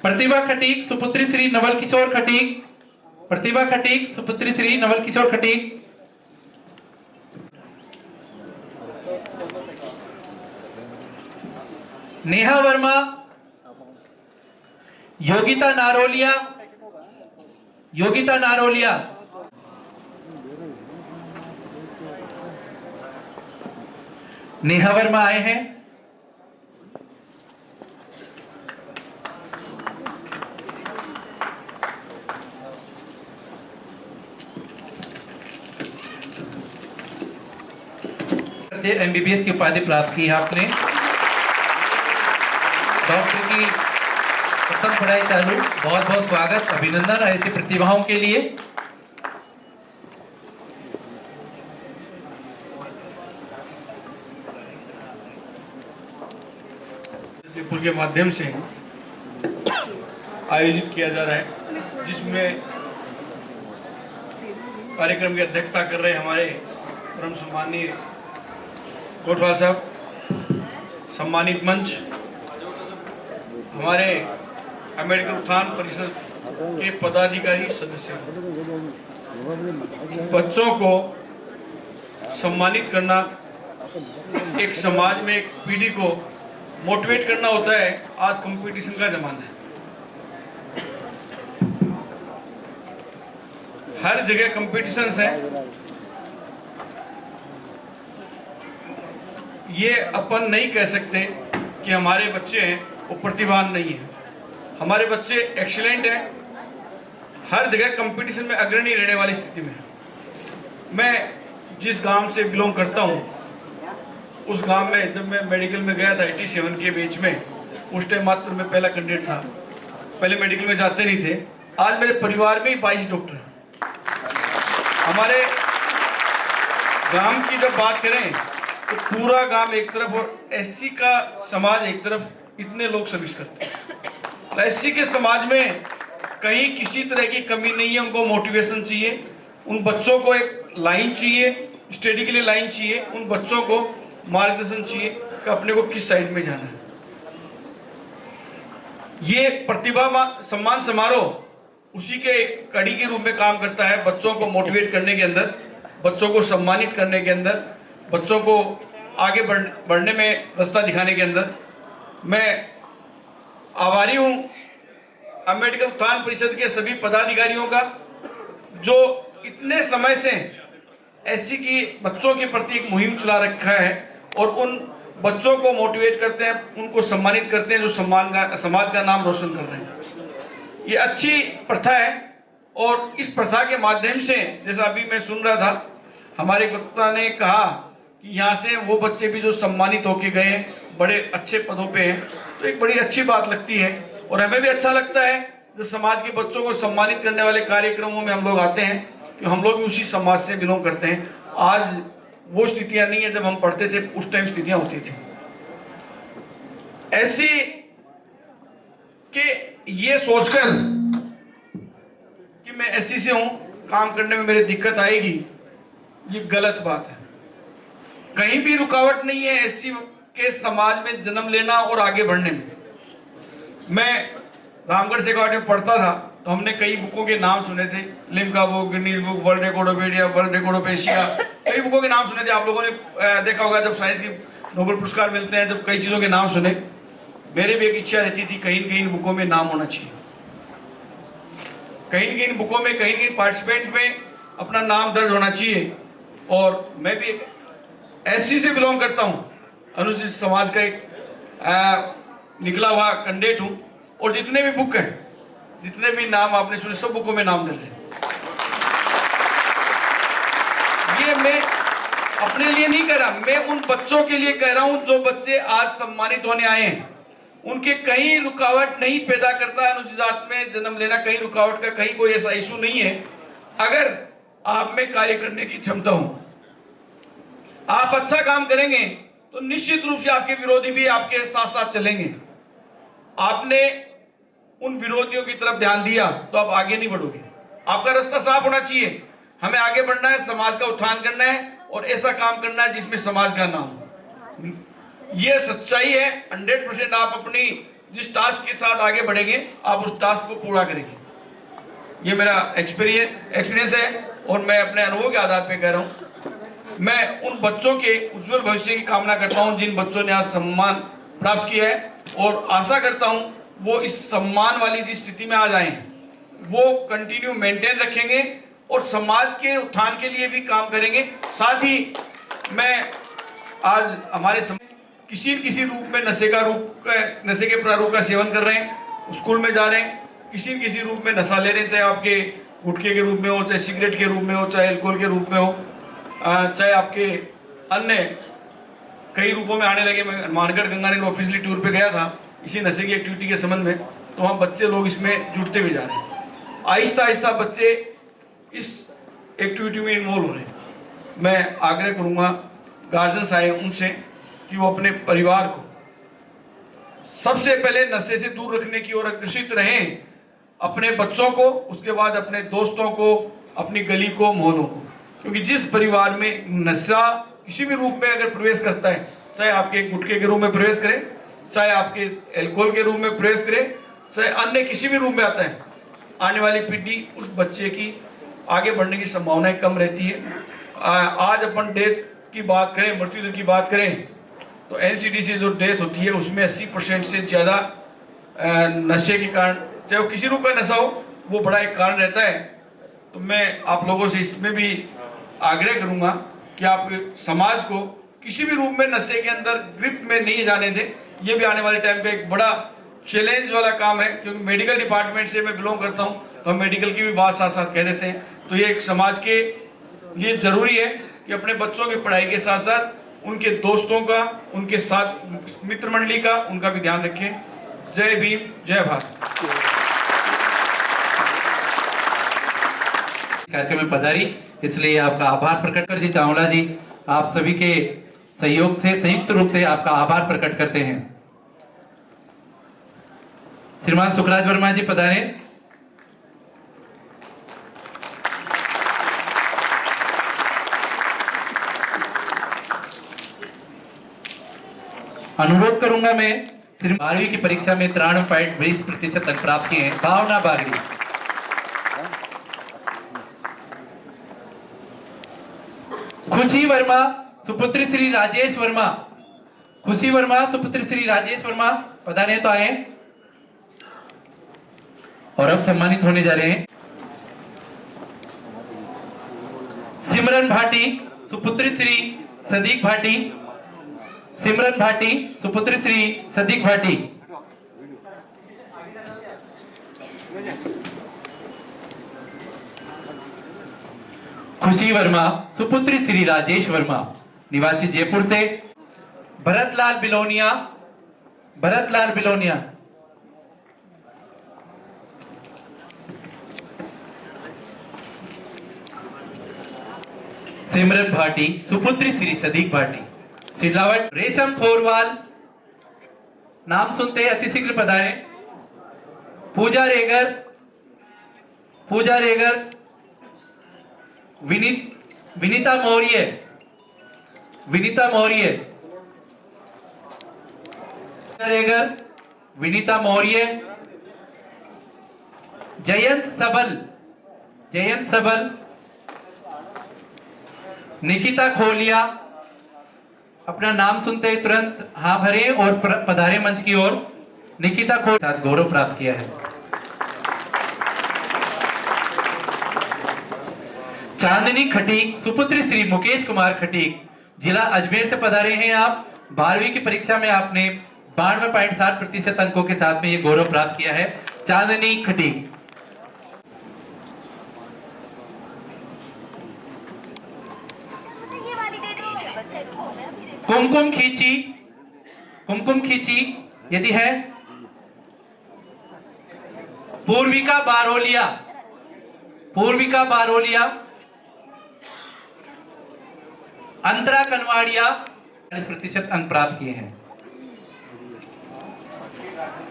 प्रतिभा खटीक सुपुत्री श्री नवल किशोर खटीक। प्रतिभा खटीक सुपुत्री श्री नवल किशोर खटीक। नेहा वर्मा। योगिता नारोलिया। योगिता नारोलिया। नेहा वर्मा आए हैं। एमबीबीएस की उपाधि प्राप्त की है आपने। डॉक्टर की उत्तम पढ़ाई चालू। बहुत बहुत स्वागत, अभिनंदन ऐसी प्रतिभाओं के लिए। जयपुर के माध्यम से आयोजित किया जा रहा है, जिसमें कार्यक्रम की अध्यक्षता कर रहे हमारे परम सम्मानीय कोटवाल साहब, सम्मानित मंच, हमारे अम्बेडकर उत्थान परिषद के पदाधिकारी सदस्य। बच्चों को सम्मानित करना, एक समाज में एक पीढ़ी को मोटिवेट करना होता है। आज कंपटीशन का जमाना है, हर जगह कंपटीशंस है। ये अपन नहीं कह सकते कि हमारे बच्चे हैं वो प्रतिभावान नहीं है। हमारे बच्चे एक्सीलेंट हैं, हर जगह कंपटीशन में अग्रणी रहने वाली स्थिति में है। मैं जिस गांव से बिलोंग करता हूं, उस गांव में जब मैं मेडिकल में गया था 87 के बीच में, उस टाइम मात्र मैं पहला कैंडिडेट था। पहले मेडिकल में जाते नहीं थे। आज मेरे परिवार में ही 22 डॉक्टर हैं। हमारे गांव की जब बात करें तो पूरा गांव एक तरफ और एससी का समाज एक तरफ, इतने लोग सर्विस करते हैं। एससी के समाज में कहीं किसी तरह की कमी नहीं है। उनको मोटिवेशन चाहिए, उन बच्चों को एक लाइन चाहिए, स्टडी के लिए लाइन चाहिए, उन बच्चों को मार्गदर्शन चाहिए कि अपने को किस साइड में जाना है। ये प्रतिभा सम्मान समारोह उसी के एक कड़ी के रूप में काम करता है। बच्चों को मोटिवेट करने के अंदर, बच्चों को सम्मानित करने के अंदर, बच्चों को आगे बढ़ने में रास्ता दिखाने के अंदर। मैं आभारी हूँ अम्बेडकर उत्थान परिषद के सभी पदाधिकारियों का, जो इतने समय से एससी की बच्चों के प्रति एक मुहिम चला रखा है और उन बच्चों को मोटिवेट करते हैं, उनको सम्मानित करते हैं, जो समाज का नाम रोशन कर रहे हैं। ये अच्छी प्रथा है और इस प्रथा के माध्यम से, जैसा अभी मैं सुन रहा था, हमारे वक्ता ने कहा कि यहाँ से वो बच्चे भी जो सम्मानित होके गए हैं, बड़े अच्छे पदों पे हैं, तो एक बड़ी अच्छी बात लगती है। और हमें भी अच्छा लगता है जब समाज के बच्चों को सम्मानित करने वाले कार्यक्रमों में हम लोग आते हैं, कि हम लोग भी उसी समाज से बिलोंग करते हैं। आज वो स्थितियां नहीं है, जब हम पढ़ते थे उस टाइम स्थितियां होती थी ऐसी कि ये सोचकर कि मैं एससी से हूं, काम करने में मेरी दिक्कत आएगी, ये गलत बात है। कहीं भी रुकावट नहीं है एससी के समाज में जन्म लेना और आगे बढ़ने में। मैं रामगढ़ से में पढ़ता था तो हमने कई बुकों के नाम सुने थे, Limca book, Guinness book, world record of India, world record of Asia, कई बुकों के नाम सुने थे। आप लोगों ने देखा होगा जब साइंस के नोबेल पुरस्कार मिलते हैं, जब कई चीज़ों के नाम सुने। मेरी भी एक इच्छा रहती थी कहीं न कहीं बुकों में नाम होना चाहिए, कहीं न कहीं बुकों में, कहीं न कहीं पार्टिसिपेंट में अपना नाम दर्ज होना चाहिए। और मैं भी एक एससी से बिलोंग करता हूँ, अनुसूचित समाज का एक निकला हुआ कैंडिडेट हूँ। और जितने भी बुक हैं, जितने भी नाम आपने सुने, सब बुकों में नाम दर्ज है। ये मैं अपने लिए नहीं कह रहा, मैं उन बच्चों के लिए कह रहा हूं जो बच्चे आज सम्मानित होने आए हैं। उनके कहीं रुकावट नहीं पैदा करता है अनुसूचित जाति में जन्म लेना, कहीं रुकावट का कहीं कोई ऐसा इशू नहीं है। अगर आप में कार्य करने की क्षमता हो, आप अच्छा काम करेंगे तो निश्चित रूप से आपके विरोधी भी आपके साथ साथ चलेंगे। आपने उन विरोधियों की तरफ ध्यान दिया तो आप आगे नहीं बढ़ोगे। आपका रास्ता साफ होना चाहिए, हमें आगे बढ़ना है, समाज का उत्थान करना है और ऐसा काम करना है जिसमें समाज का नाम हो। यह सच्चाई है। 100% आप अपनी जिस टास्क के साथ आगे बढ़ेंगे, आप उस टास्क को पूरा करेंगे। ये मेरा एक्सपीरियंस है और मैं अपने अनुभव के आधार पर कह रहा हूँ। मैं उन बच्चों के उज्जवल भविष्य की कामना करता हूँ जिन बच्चों ने आज सम्मान प्राप्त किया है, और आशा करता हूँ वो इस सम्मान वाली जिस स्थिति में आ जाए वो कंटिन्यू मेंटेन रखेंगे और समाज के उत्थान के लिए भी काम करेंगे। साथ ही मैं आज हमारे किसी न किसी रूप में नशे के प्रारूप का सेवन कर रहे हैं, स्कूल में जा रहे हैं, किसी न किसी रूप में नशा ले रहे हैं, चाहे आपके गुटखे के रूप में हो, चाहे सिगरेट के रूप में हो, चाहे अल्कोहल के रूप में हो, चाहे आपके अन्य कई रूपों में आने लगे। मैं मानगढ़ गंगानगर ऑफिशियली टूर पे गया था इसी नशे की एक्टिविटी के संबंध में, तो वहाँ बच्चे लोग इसमें जुड़ते हुए जा रहे हैं। आहिस्ता आहिस्ता बच्चे इस एक्टिविटी में इन्वॉल्व हो रहे हैं। मैं आग्रह करूँगा गार्जियंस आए उनसे कि वो अपने परिवार को सबसे पहले नशे से दूर रखने की ओर अग्रसित रहें, अपने बच्चों को, उसके बाद अपने दोस्तों को, अपनी गली को, मोहल्लों को। क्योंकि जिस परिवार में नशा किसी भी रूप में अगर प्रवेश करता है, चाहे आपके गुटखे के रूप में प्रवेश करे, चाहे आपके अल्कोहल के रूप में प्रवेश करे, चाहे अन्य किसी भी रूप में आता है, आने वाली पीढ़ी उस बच्चे की आगे बढ़ने की संभावनाएं कम रहती है। आज अपन डेथ की बात करें, मृत्यु दर की बात करें, तो एनसीडी से जो डेथ होती है उसमें 80% से ज़्यादा नशे के कारण, चाहे वो किसी रूप का नशा हो, वो बड़ा एक कारण रहता है। तो मैं आप लोगों से इसमें भी आग्रह करूंगा कि आप समाज को किसी भी रूप में नशे के अंदर ग्रिप में नहीं जाने दें। ये भी आने वाले टाइम पे एक बड़ा चैलेंज वाला काम है, क्योंकि मेडिकल डिपार्टमेंट से मैं बिलोंग करता हूँ, तो हम मेडिकल की भी बात साथ साथ कह देते हैं। तो ये एक समाज के लिए ज़रूरी है कि अपने बच्चों की पढ़ाई के साथ साथ उनके दोस्तों का, उनके साथ मित्र मंडली का, उनका भी ध्यान रखें। जय भीम, जय भारत। कार्यक्रम में पधारी, इसलिए आपका आभार प्रकट कर जी चावला जी, आप सभी के सहयोग से संयुक्त रूप से आपका आभार प्रकट करते हैं। श्रीमान सुखराज वर्मा जी पधारे। अनुरोध करूंगा मैं, 12वीं की परीक्षा में 93.20% अंक प्राप्त किए हैं भावना बागड़ी। खुशी वर्मा सुपुत्री श्री राजेश वर्मा, खुशी वर्मा सुपुत्री श्री राजेश वर्मा पधारे तो आए और अब सम्मानित होने जा रहे हैं। सिमरन भाटी सुपुत्री श्री सदीक भाटी, सिमरन भाटी सुपुत्री श्री सदीक भाटी। खुशी वर्मा सुपुत्री श्री राजेश वर्मा, निवासी जयपुर से। भरतलाल बिलोनिया, भरतलाल बिलोनिया, सिमरन भाटी सुपुत्री श्री सदीक भाटी। सिलावट रेशम खोरवाल, नाम सुनते अतिशीघ्र पधारे। पूजा रेगर, पूजा रेगर। विनीता मौर्य, विनीता मौर्य, रेगर, विनीता मौर्य। जयंत सबल, जयंत सबल। निकिता खोलिया, अपना नाम सुनते ही तुरंत हाँ भरे और पधारे मंच की ओर। निकिता खोल साथ गौरव प्राप्त किया है। चांदनी खटीक सुपुत्री श्री मुकेश कुमार खटीक, जिला अजमेर से पधारे हैं आप। 12वीं की परीक्षा में आपने 92.7% अंकों के साथ में ये गौरव प्राप्त किया है। चांदनी खटीक। कुमकुम खींची, कुमकुम खींची यदि है। पूर्विका बारोलिया, पूर्विका बारोलिया। अंतरा कनवाड़िया 40% अंक प्राप्त किए हैं।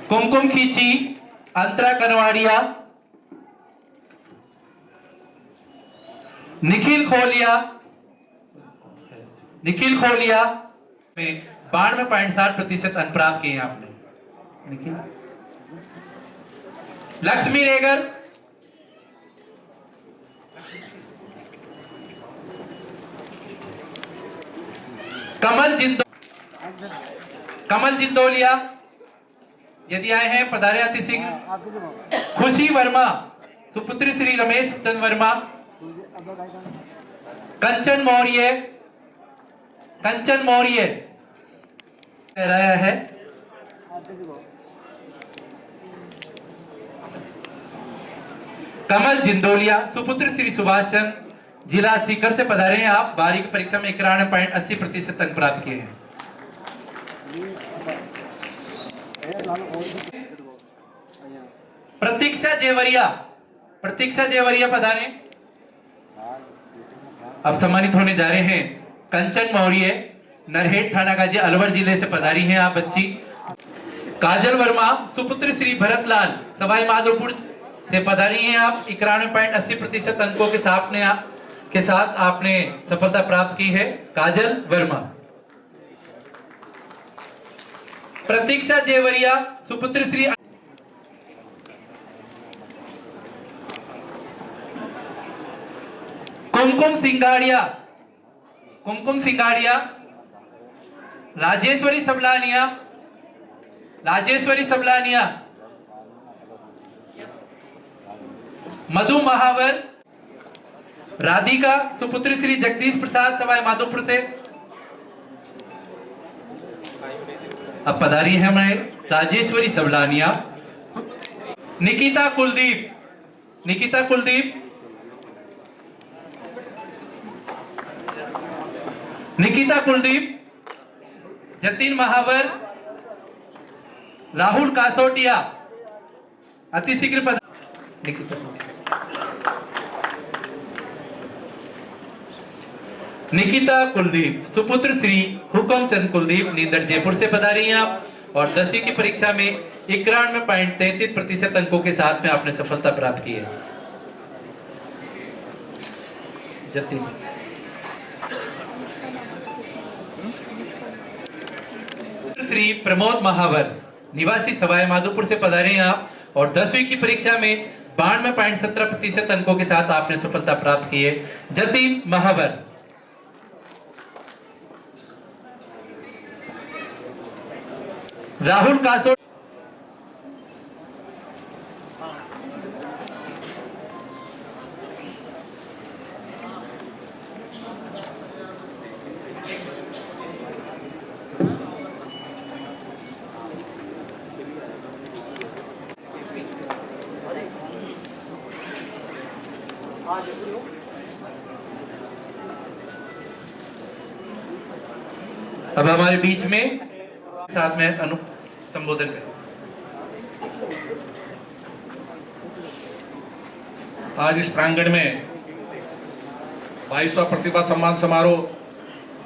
कुमकुम खींची, अंतरा कनवाड़िया। निखिल खोलिया, निखिल खोलिया में 92.7% अंक प्राप्त किए हैं आपने। निखिल। लक्ष्मी रेगर, कमल जिंदोलिया यदि आए हैं पधारे अतिशीघ्र। खुशी वर्मा सुपुत्री श्री रमेश चंद्र वर्मा। कंचन मौर्य, कंचन मौर्य रहा है। कमल जिंदोलिया सुपुत्र श्री सुभाष चंद्र जिला सीकर से पधारे हैं आप। बारीक परीक्षा में 91.80% अंक प्राप्त किए हैं। प्रतीक्षा जेवरिया पधारे। अब सम्मानित होने जा रहे हैं कंचन मौर्य, नरहेट थाना गाजी अलवर जिले से पधारी हैं आप बच्ची। काजल वर्मा सुपुत्र श्री भरतलाल सवाई माधोपुर से पधारी हैं आप। 91.80% अंकों के साथ आपने सफलता प्राप्त की है काजल वर्मा। प्रतीक्षा जेवरिया सुपुत्र श्री कुमकुम सिंगाड़िया राजेश्वरी सबलानिया मधु महावर राधिका सुपुत्र श्री जगदीश प्रसाद सवाई माधोपुर से अब पधारी है हमारे राजेश्वरी सबलानिया। निकिता कुलदीप जतिन महावर राहुल कासोटिया अतिशीघ्र निकिता कुलदीप सुपुत्र श्री हुकम चंद कुलदीप नींदर जयपुर से पधारी हैं आप। और 10वीं की परीक्षा में 91.33% अंकों के साथ में आपने सफलता प्राप्त की है। जतिन श्री प्रमोद महावर निवासी सवाई माधोपुर से पधारे हैं आप। और 10वीं की परीक्षा में 92.17% अंकों के साथ आपने सफलता प्राप्त की है। जतिन महावर राहुल कासो अब हमारे बीच में साथ में संबोधन करें। आज इस प्रांगण में 22वां प्रतिभा सम्मान समारोह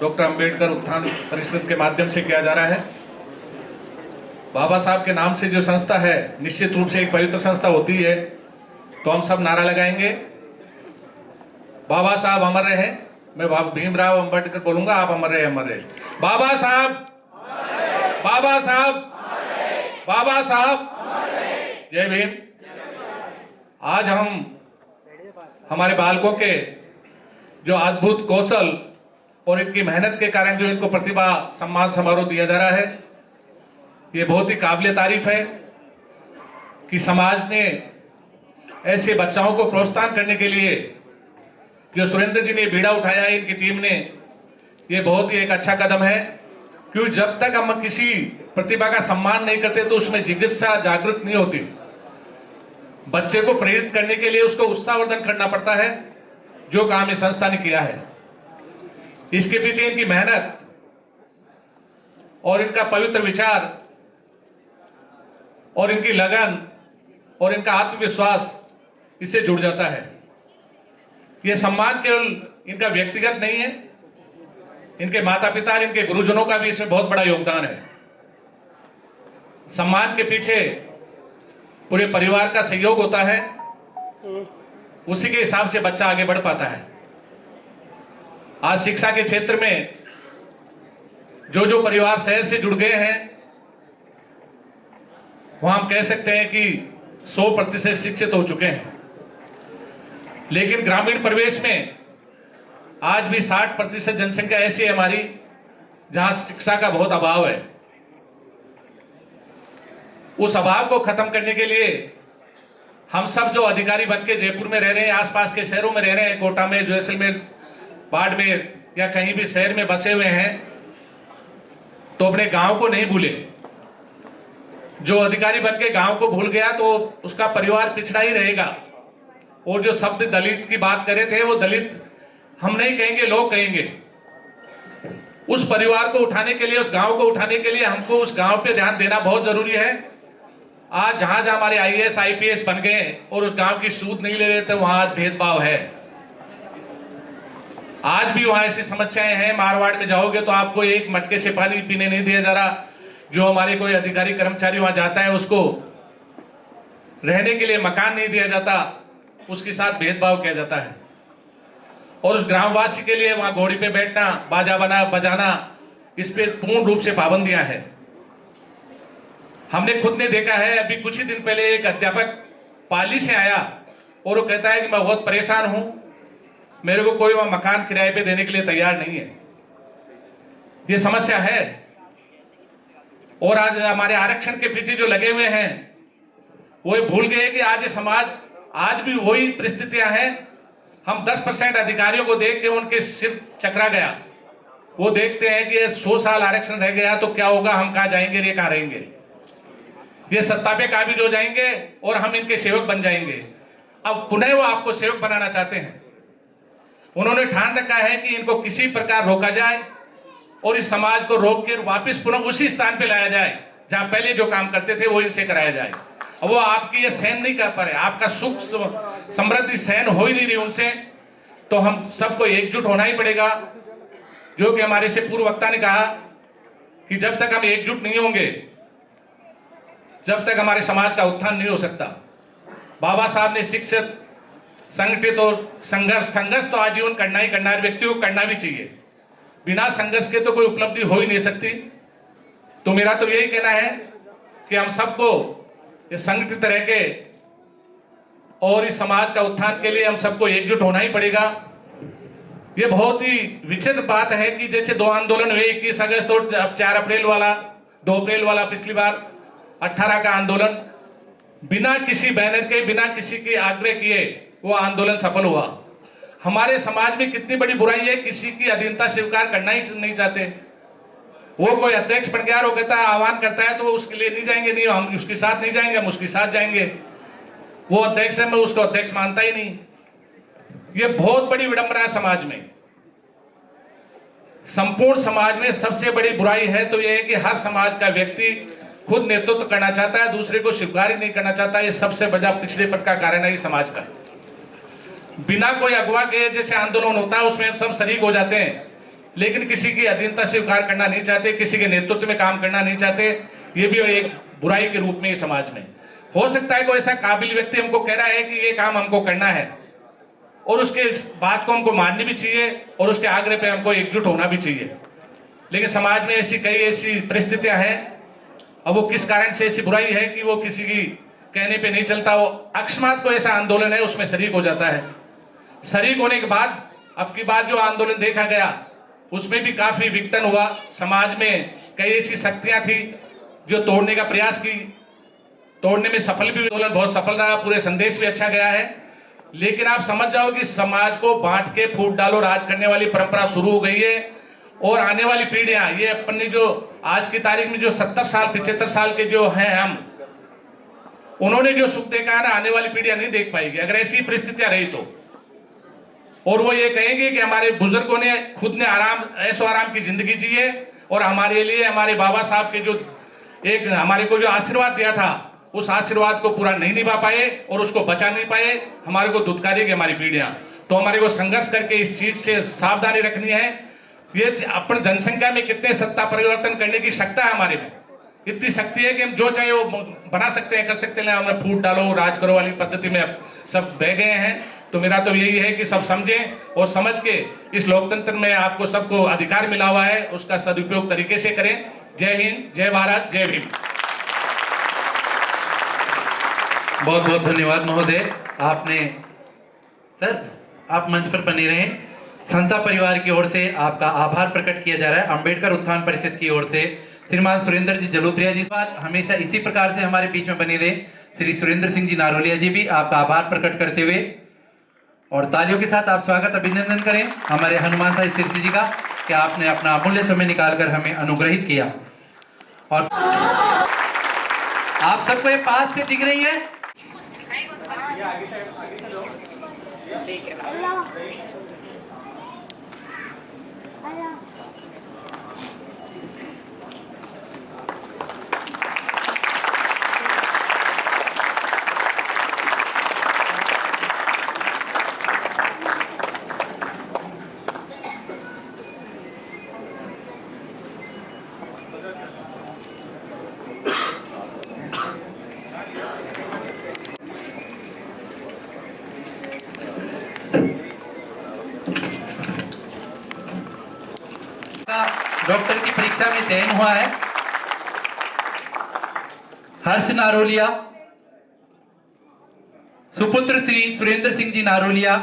डॉक्टर अंबेडकर उत्थान परिषद के माध्यम से किया जा रहा है। बाबा साहब के नाम से जो संस्था है निश्चित रूप से एक पवित्र संस्था होती है, तो हम सब नारा लगाएंगे, बाबा साहब अमर रहे। मैं भीमराव अंबेडकर बोलूंगा, आप अमर रहे, अमर रहे। बाबा साहब, बाबा साहब, बाबा साहब, जय भीम। आज हम हमारे बालकों के जो अद्भुत कौशल और इनकी मेहनत के कारण जो इनको प्रतिभा सम्मान समारोह दिया जा रहा है, ये बहुत ही काबिल तारीफ है कि समाज ने ऐसे बच्चों को प्रोत्साहन करने के लिए जो सुरेंद्र जी ने बीड़ा उठाया है, इनकी टीम ने, ये बहुत ही एक अच्छा कदम है। क्योंकि जब तक हम किसी प्रतिभा का सम्मान नहीं करते तो उसमें जिज्ञासा जागृत नहीं होती। बच्चे को प्रेरित करने के लिए उसको उत्साहवर्धन करना पड़ता है, जो काम इस संस्था ने किया है। इसके पीछे इनकी मेहनत और इनका पवित्र विचार और इनकी लगन और इनका आत्मविश्वास इससे जुड़ जाता है। यह सम्मान केवल इनका व्यक्तिगत नहीं है, इनके माता पिता, इनके गुरुजनों का भी इसमें बहुत बड़ा योगदान है। सम्मान के पीछे पूरे परिवार का सहयोग होता है, उसी के हिसाब से बच्चा आगे बढ़ पाता है। आज शिक्षा के क्षेत्र में जो जो परिवार शहर से जुड़ गए हैं, वहां हम कह सकते हैं कि 100% शिक्षित हो चुके हैं। लेकिन ग्रामीण परिवेश में आज भी 60% जनसंख्या ऐसी है हमारी जहां शिक्षा का बहुत अभाव है। उस अभाव को खत्म करने के लिए हम सब जो अधिकारी बन के जयपुर में रह रहे हैं, आसपास के शहरों में रह रहे हैं, कोटा में, जैसलमेर, बाड़मेर या कहीं भी शहर में बसे हुए हैं, तो अपने गांव को नहीं भूले। जो अधिकारी बन के गांव को भूल गया तो उसका परिवार पिछड़ा ही रहेगा। और जो शब्द दलित की बात करे थे, वो दलित हम नहीं कहेंगे, लोग कहेंगे। उस परिवार को उठाने के लिए, उस गांव को उठाने के लिए हमको उस गांव पे ध्यान देना बहुत जरूरी है। आज जहां जहां हमारे IAS IPS बन गए और उस गांव की सूद नहीं ले रहे थे, वहां आज भेदभाव है। आज भी वहां ऐसी समस्याएं हैं। मारवाड़ में जाओगे तो आपको एक मटके से पानी पीने नहीं दिया जा रहा। जो हमारे कोई अधिकारी कर्मचारी वहां जाता है, उसको रहने के लिए मकान नहीं दिया जाता, उसके साथ भेदभाव किया जाता है। और उस ग्रामवासी के लिए वहां घोड़ी पे बैठना, बाजा बजाना, इस पे पूर्ण रूप से पाबंदियां हैं। हमने खुद ने देखा है। अभी कुछ ही दिन पहले एक अध्यापक पाली से आया और वो कहता है कि मैं बहुत परेशान हूं, मेरे को कोई वहां मकान किराए पे देने के लिए तैयार नहीं है। ये समस्या है। और आज हमारे आरक्षण के पीछे जो लगे हुए हैं, वो भूल गए कि आज ये समाज, आज भी वही परिस्थितियां हैं। हम 10% अधिकारियों को देख के उनके सिर चकरा गया। वो देखते हैं कि 100 साल आरक्षण रह गया तो क्या होगा, हम कहां जाएंगे, ये कहां रहेंगे। ये सत्ता पे काबिज हो जाएंगे और हम इनके सेवक बन जाएंगे। अब पुनः वो आपको सेवक बनाना चाहते हैं। उन्होंने ठान रखा है कि इनको किसी प्रकार रोका जाए और इस समाज को रोक कर वापस पुनः उसी स्थान पे लाया जाए जहां पहले जो काम करते थे वो इनसे कराया जाए। अब वो आपकी ये सहन नहीं कर पा रहे, आपका सुख समृद्धि सहन हो ही नहीं रही उनसे। तो हम सबको एकजुट होना ही पड़ेगा। जो कि हमारे से पूर्व वक्ता ने कहा कि जब तक हम एकजुट नहीं होंगे, जब तक हमारे समाज का उत्थान नहीं हो सकता। बाबा साहब ने शिक्षित, संगठित और संघर्ष तो आजीवन करना ही करना है, व्यक्ति को करना भी चाहिए। बिना संघर्ष के तो कोई उपलब्धि हो ही नहीं सकती। तो मेरा तो यही कहना है कि हम सबको ये संगठित रह के और इस समाज का उत्थान के लिए हम सबको एकजुट होना ही पड़ेगा। ये बहुत ही विचित्र बात है कि जैसे 2 आंदोलन हुए, 21 अगस्त और 4 अप्रैल वाला, 2 अप्रैल वाला, पिछली बार 18 का आंदोलन, बिना किसी बैनर के, बिना किसी के आग्रह किए वो आंदोलन सफल हुआ। हमारे समाज में कितनी बड़ी बुराई है, किसी की अधीनता स्वीकार करना ही नहीं चाहते। वो कोई अध्यक्ष बन गया और वो कहता है, आह्वान करता है तो उसके लिए नहीं जाएंगे, नहीं हम उसके साथ नहीं जाएंगे, हम उसके साथ जाएंगे। वो अध्यक्ष है, मैं उसको अध्यक्ष मानता ही नहीं। ये बहुत बड़ी विडंबना है समाज में। संपूर्ण समाज में सबसे बड़ी बुराई है तो यह है कि हर समाज का व्यक्ति खुद नेतृत्व करना चाहता है, दूसरे को स्वीकार ही नहीं करना चाहता। ये सबसे बड़ा पिछड़ेपन का कारण है इस समाज का। बिना कोई अगवा के जैसे आंदोलन होता है उसमें सब शरीक हो जाते हैं, लेकिन किसी की अधीनता स्वीकार करना नहीं चाहते, किसी के नेतृत्व में काम करना नहीं चाहते। ये भी एक बुराई के रूप में समाज में हो सकता है। कोई ऐसा काबिल व्यक्ति हमको कह रहा है कि ये काम हमको करना है और उसके बात को हमको माननी भी चाहिए और उसके आग्रह पे हमको एकजुट होना भी चाहिए। लेकिन समाज में ऐसी कई ऐसी परिस्थितियां हैं। अब वो किस कारण से ऐसी बुराई है कि वो किसी की कहने पे नहीं चलता। वो अकस्मात को ऐसा आंदोलन है उसमें शरीक हो जाता है। शरीक होने के बाद अब की बार जो आंदोलन देखा गया उसमें भी काफी विघटन हुआ। समाज में कई ऐसी शक्तियां थी जो तोड़ने का प्रयास की, तोड़ने में सफल भी, आंदोलन बहुत सफल रहा, पूरे संदेश भी अच्छा गया है। लेकिन आप समझ जाओ कि समाज को बांट के फूट डालो राज करने वाली परंपरा शुरू हो गई है। और आने वाली पीढ़ियां, ये अपने जो आज की तारीख में जो 70 साल 75 साल के जो हैं हम, उन्होंने जो सुख देखा है ना, आने वाली पीढ़ियां नहीं देख पाएगी अगर ऐसी परिस्थितियां रही तो। और वो ये कहेंगे कि हमारे बुजुर्गों ने खुद ने ऐशो आराम की जिंदगी जी है और हमारे लिए हमारे बाबा साहब के जो एक हमारे को जो आशीर्वाद दिया था उस आशीर्वाद को पूरा नहीं निभा पाए और उसको बचा नहीं पाए। हमारे को दुत्कारेगी हमारी पीढ़ियां। तो हमारे को संघर्ष करके इस चीज से सावधानी रखनी है। ये अपन जनसंख्या में कितने सत्ता परिवर्तन करने की क्षमता है हमारे में, इतनी शक्ति है कि हम जो चाहे वो बना सकते हैं, कर सकते हैं। हमें फूट डालो राज करो वाली पद्धति में अब सब बह गए हैं। तो मेरा तो यही है कि सब समझें और समझ के इस लोकतंत्र में आपको सबको अधिकार मिला हुआ है, उसका सदुपयोग तरीके से करें। जय हिंद, जय भारत, जय भीम। बहुत बहुत धन्यवाद महोदय। आपने सर आप मंच पर बने रहें। संस्था परिवार की ओर से आपका आभार प्रकट किया जा रहा है। अंबेडकर उत्थान परिषद की ओर से श्रीमान सुरेंद्र जी जलोत्रिया जी, बात हमेशा इसी प्रकार से हमारे बीच में बने रहे। श्री सुरेंद्र सिंह जी नारोलिया जी भी आपका आभार प्रकट करते हुए और तालियों के साथ आप स्वागत अभिनंदन करें हमारे हनुमान साहिब सिरसी जी का। कि आपने अपना अमूल्य समय निकालकर हमें अनुग्रहित किया। और आप सबको ये पास से दिख रही है? डॉक्टर की परीक्षा में चयन हुआ है हर्ष नारोलिया, सुपुत्र श्री सुरेंद्र सिंह जी नारोलिया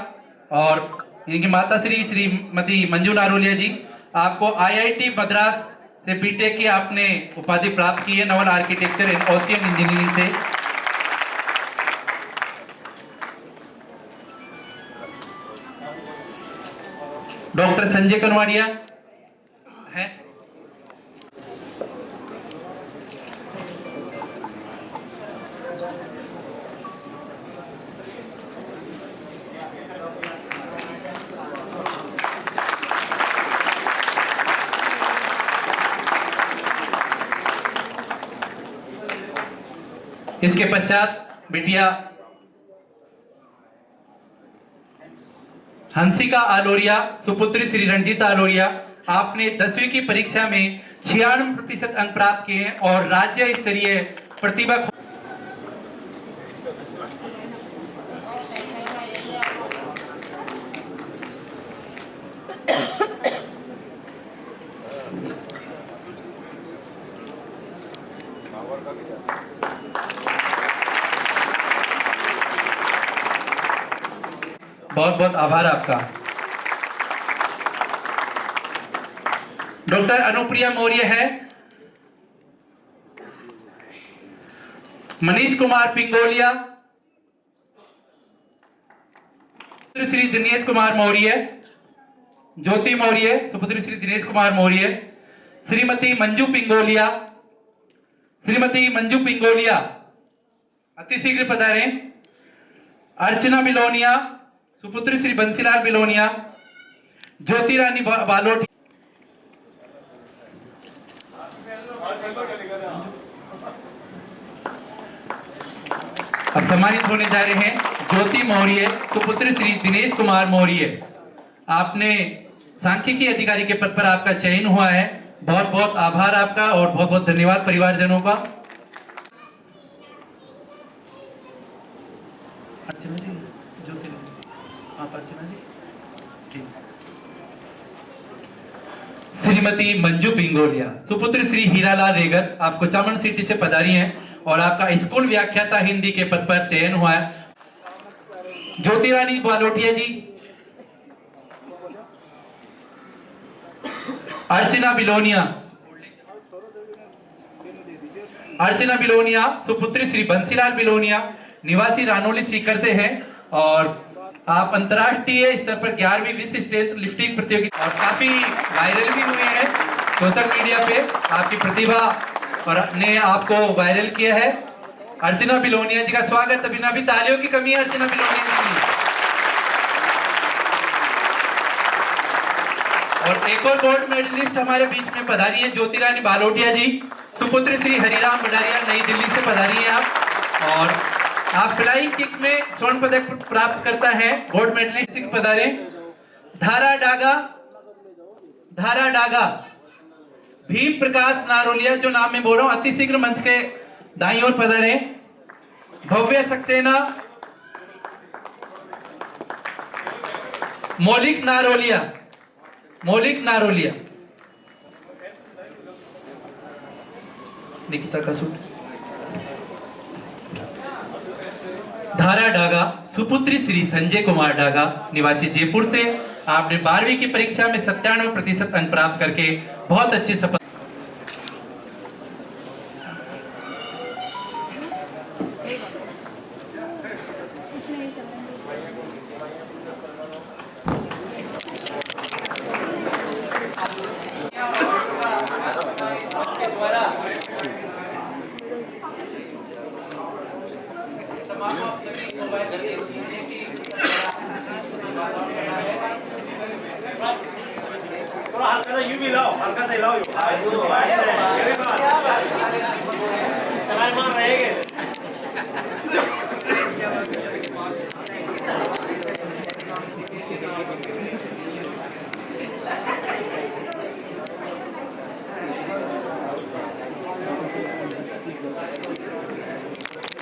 और इनकी माता श्रीमती मंजू नारोलिया जी। आपको आईआईटी मद्रास से बीटेक की आपने उपाधि प्राप्त की है Naval architecture and ocean engineering से। डॉक्टर संजय कनवाड़िया है। इसके पश्चात बिटिया हंसिका आलोरिया, सुपुत्री श्री रणजीता आलोरिया। आपने 10वीं की परीक्षा में 96% अंक प्राप्त किए हैं और राज्य स्तरीय प्रतिभा बहुत बहुत आभार आपका। डॉक्टर अनुप्रिया मौर्य है, मनीष कुमार पिंगोलिया, श्री दिनेश कुमार मौर्य, ज्योति मौर्य, सुपुत्री श्री दिनेश कुमार मौर्य, श्रीमती मंजू पिंगोलिया, श्रीमती मंजू पिंगोलिया अति शीघ्र पधारें, अर्चना बिलोनिया, सुपुत्री श्री बंसीलाल बिलोनिया, ज्योति रानी बालोटी। अब सम्मानित होने जा रहे हैं ज्योति मौर्य, सुपुत्री श्री दिनेश कुमार मौर्य। आपने सांख्यिकी अधिकारी के पद पर आपका चयन हुआ है। बहुत बहुत आभार आपका और बहुत बहुत धन्यवाद परिवारजनों का। अर्चना जी, ज्योति आप अर्चना जी, ठीक। श्रीमती मंजू पिंगोलिया, सुपुत्र श्री हीरालाल रेगर, आपको चामन सिटी से पधारी हैं और आपका स्कूल व्याख्याता हिंदी के पद पर चयन हुआ है। ज्योति रानी बालोटिया जी, अर्चना बिलोनिया, अर्चना बिलोनिया सुपुत्री श्री बंसीलाल बिलोनिया, निवासी रानोली सीकर से हैं और आप अंतर्राष्ट्रीय स्तर पर 11वीं विश्व स्ट्रेंथ लिफ्टिंग प्रतियोगिता और काफी वायरल भी हुए हैं सोशल मीडिया पे। आपकी प्रतिभा और ने आपको वायरल किया है। अर्चना बिलोनिया जी का स्वागत। अभी ना भी तालियों की कमी है अर्चना बिलोनिया जी की। और एक और गोल्ड मेडलिस्ट हमारे बीच में पधारी है ज्योति रानी बालोटिया जी, सुपुत्र श्री हरिराम बडारिया, नई दिल्ली से पधारी हैं आप और आप फ्लाइंग किक में स्वर्ण पदक प्राप्त करता है। गोल्ड मेडलिस्ट पधारे। धारा डागा भीम प्रकाश नारोलिया, जो नाम मैं बोल रहा हूं अति शीघ्र मंच के दाईं ओर पधारे। भव्य सक्सेना, मौलिक नारोलिया, निकिता का सूट। धारा डागा सुपुत्री श्री संजय कुमार डागा, निवासी जयपुर से। आपने 12वीं की परीक्षा में 97% अंक प्राप्त करके बहुत अच्छी सफलता। थोड़ा हल्का सा यूं भी लाओ, हल्का सा हिलाओ यूं। Very good.